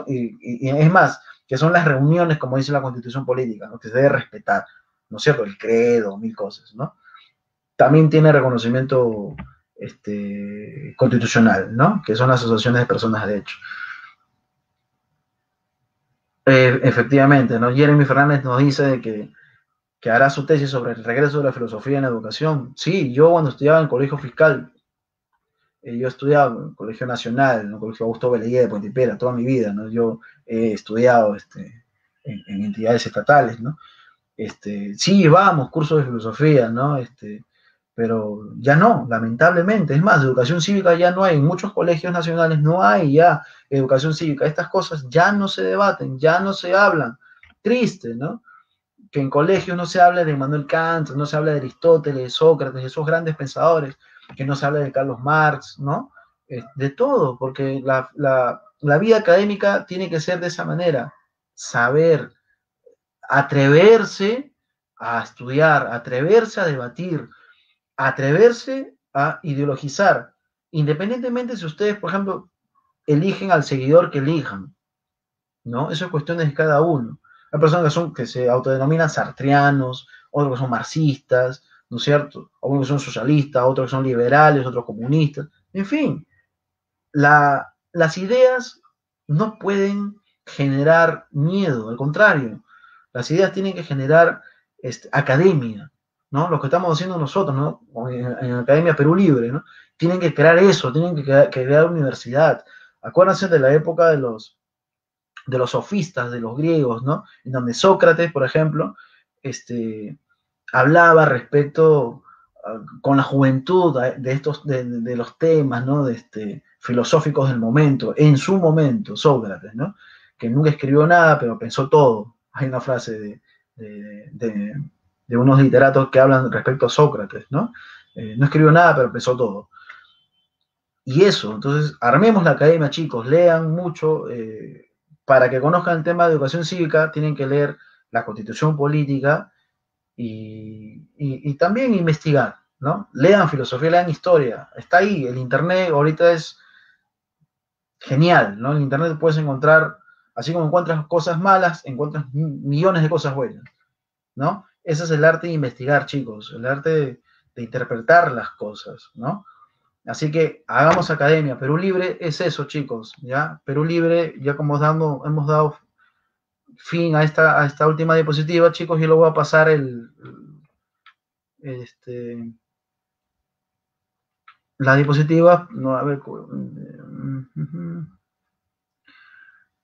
Y es más, que son las reuniones, como dice la Constitución Política, ¿no? Que se debe respetar, ¿no es cierto? El credo, mil cosas, ¿no? También tiene reconocimiento constitucional, ¿no? Que son las asociaciones de personas de hecho. Efectivamente, ¿no? Jeremy Fernández nos dice de que hará su tesis sobre el regreso de la filosofía en la educación. Sí, yo cuando estudiaba en el colegio fiscal, yo estudiaba en el Colegio Nacional, en el Colegio Augusto Beleguía de Puente Pera, toda mi vida, ¿no? Yo he estudiado en entidades estatales, ¿no? Sí llevábamos cursos de filosofía, ¿no? Pero ya no, lamentablemente. Es más, educación cívica ya no hay. En muchos colegios nacionales no hay ya educación cívica. Estas cosas ya no se debaten, ya no se hablan. Triste, ¿no? Que en colegios no se hable de Immanuel Kant, no se habla de Aristóteles, de Sócrates, de esos grandes pensadores, que no se habla de Carlos Marx, ¿no? De todo, porque la vida académica tiene que ser de esa manera, saber, atreverse a estudiar, atreverse a debatir, atreverse a ideologizar, independientemente si ustedes, por ejemplo, eligen al seguidor que elijan, ¿no? Eso es cuestión de cada uno. Hay personas que se autodenominan sartreanos, otros que son marxistas, ¿no es cierto? Algunos que son socialistas, otros que son liberales, otros comunistas. En fin, las ideas no pueden generar miedo, al contrario, las ideas tienen que generar academia, ¿no? Lo que estamos haciendo nosotros, ¿no? En Academia Perú Libre, ¿no? Tienen que crear eso, tienen que crear universidad. Acuérdense de la época de los sofistas, de los griegos, ¿no? En donde Sócrates, por ejemplo, hablaba respecto con la juventud de los temas, ¿no? Filosóficos del momento, en su momento, Sócrates, ¿no? Que nunca escribió nada, pero pensó todo. Hay una frase de unos literatos que hablan respecto a Sócrates, ¿no? No escribió nada, pero pensó todo. Y eso, entonces, armemos la academia, chicos, lean mucho, para que conozcan el tema de educación cívica, tienen que leer la Constitución Política y también investigar, ¿no? Lean filosofía, lean historia, está ahí, el Internet ahorita es genial, ¿no? En Internet puedes encontrar, así como encuentras cosas malas, encuentras millones de cosas buenas, ¿no? Ese es el arte de investigar, chicos, el arte de interpretar las cosas, ¿no? Así que hagamos academia. Perú Libre es eso, chicos, ¿ya? Perú Libre, ya como hemos dado fin a esta última diapositiva, chicos, yo lo voy a pasar la diapositiva, no, a ver,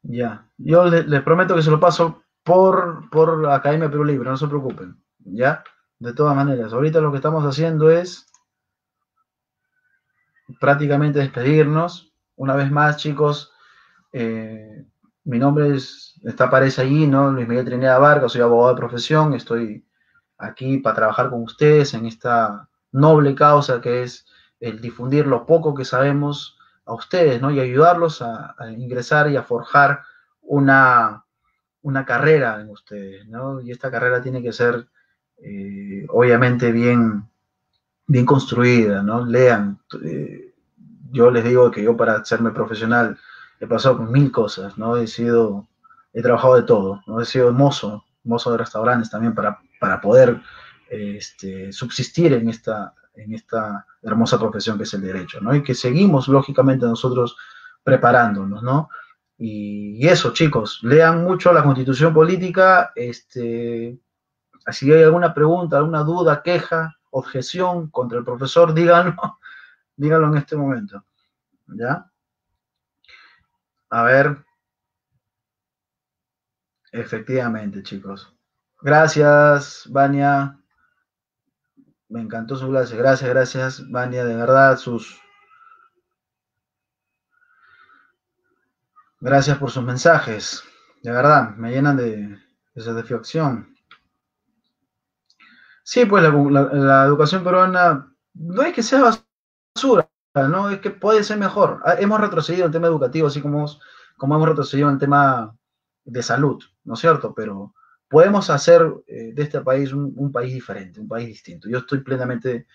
ya, yo les prometo que se lo paso por Academia Perú Libre, no se preocupen, ¿ya? De todas maneras, ahorita lo que estamos haciendo es prácticamente despedirnos. Una vez más, chicos, mi nombre aparece allí, ¿no? Luis Miguel Trinidad Vargas, soy abogado de profesión, estoy aquí para trabajar con ustedes en esta noble causa que es el difundir lo poco que sabemos a ustedes, ¿no? Y ayudarlos a ingresar y a forjar una, una carrera en ustedes, ¿no? Y esta carrera tiene que ser, obviamente, bien construida, ¿no? Lean. Yo les digo que yo para hacerme profesional he pasado por mil cosas, ¿no? He trabajado de todo, ¿no? He sido mozo de restaurantes también para poder subsistir en esta hermosa profesión que es el derecho, ¿no? Y que seguimos, lógicamente, nosotros preparándonos, ¿no? Y eso, chicos, lean mucho la Constitución Política, si hay alguna pregunta, alguna duda, queja, objeción contra el profesor, díganlo, díganlo en este momento, ¿ya? A ver, efectivamente, chicos. Gracias, Vania. Me encantó su clase. Gracias, Vania, de verdad. Gracias por sus mensajes. De verdad, me llenan de satisfacción. Sí, pues la educación peruana no es que sea basura, ¿no? Es que puede ser mejor. Hemos retrocedido en el tema educativo, así como hemos retrocedido en el tema de salud, ¿no es cierto? Pero podemos hacer de este país un país diferente, un país distinto. Yo estoy plenamente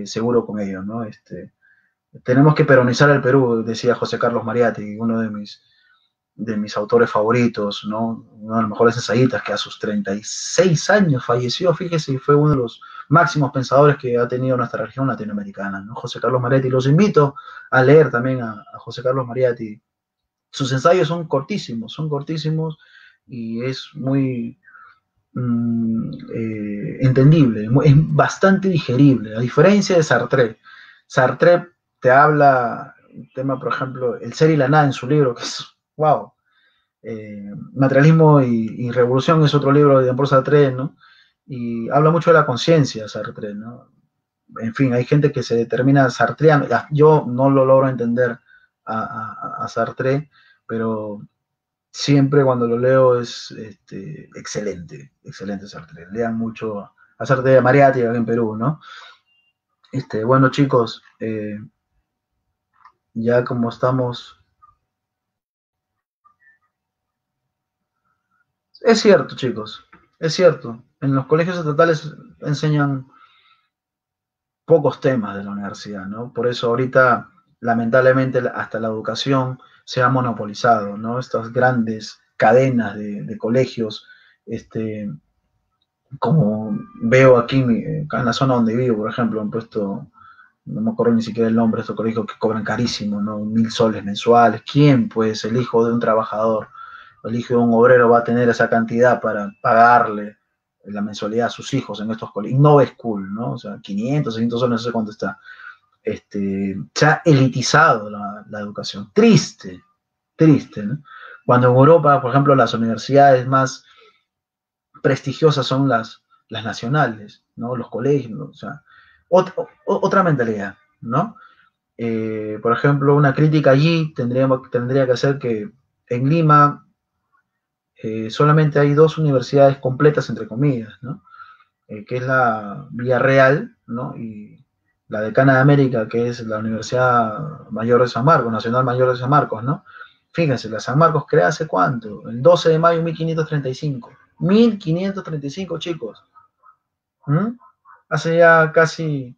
seguro con ello, ¿no? Tenemos que peronizar el Perú, decía José Carlos Mariátegui, uno de mis autores favoritos, ¿no? Uno de los mejores ensayistas que a sus 36 años falleció, fíjese, y fue uno de los máximos pensadores que ha tenido nuestra región latinoamericana, ¿no? José Carlos Mariátegui. Los invito a leer también a José Carlos Mariátegui. Sus ensayos son cortísimos y es muy entendible, es bastante digerible, a diferencia de Sartre. Sartre te habla, un tema, por ejemplo, El ser y la nada en su libro, que es, wow, Materialismo y Revolución es otro libro de Jean-Paul Sartre, ¿no? Y habla mucho de la conciencia, Sartre, ¿no? En fin, hay gente que se determina sartreano. Yo no lo logro entender a Sartre, pero siempre cuando lo leo es excelente Sartre. Lean mucho a Sartre de Mariátegui aquí en Perú, ¿no? Bueno, chicos, ya como estamos. Es cierto, chicos, es cierto. En los colegios estatales enseñan pocos temas de la universidad, ¿no? Por eso ahorita, lamentablemente, hasta la educación se ha monopolizado, ¿no? Estas grandes cadenas de colegios, como veo aquí en la zona donde vivo, por ejemplo, han puesto, no me acuerdo ni siquiera el nombre de estos colegios que cobran carísimo, ¿no? 1.000 soles mensuales. ¿Quién, pues, el hijo de un trabajador, el hijo de un obrero va a tener esa cantidad para pagarle la mensualidad a sus hijos en estos colegios? Innova School, ¿no? O sea, 500, 600 soles, no sé cuánto está. Se ha elitizado la educación. Triste, triste, ¿no? Cuando en Europa, por ejemplo, las universidades más prestigiosas son las nacionales, ¿no? Los colegios, ¿no? O sea, otra mentalidad, ¿no? Por ejemplo, una crítica allí tendría que ser que en Lima solamente hay dos universidades completas, entre comillas, ¿no? Que es la Villarreal, ¿no? Y la Decana de América, que es la Universidad Mayor de San Marcos, Nacional Mayor de San Marcos, ¿no? Fíjense, la San Marcos crea hace cuánto, el 12 de mayo de 1535. 1535, chicos. ¿Mm? Hace ya casi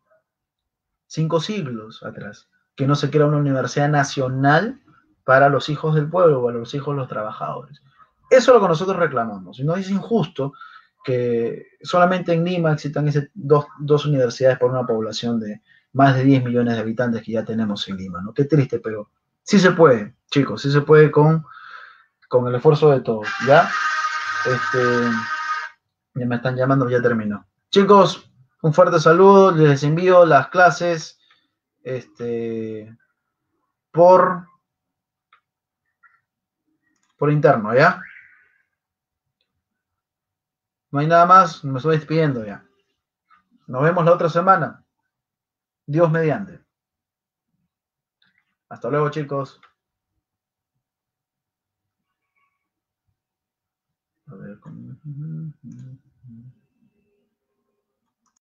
5 siglos atrás, que no se crea una universidad nacional para los hijos del pueblo, para los hijos de los trabajadores. Eso es lo que nosotros reclamamos. Y no es injusto que solamente en Lima existan dos universidades por una población de más de 10 millones de habitantes que ya tenemos en Lima, ¿no? Qué triste, pero sí se puede, chicos, sí se puede con el esfuerzo de todos, ¿ya? Ya me están llamando, ya terminó. Chicos, un fuerte saludo, les envío las clases este, por, por interno, ¿ya? No hay nada más, me estoy despidiendo ya. Nos vemos la otra semana. Dios mediante. Hasta luego, chicos. A ver,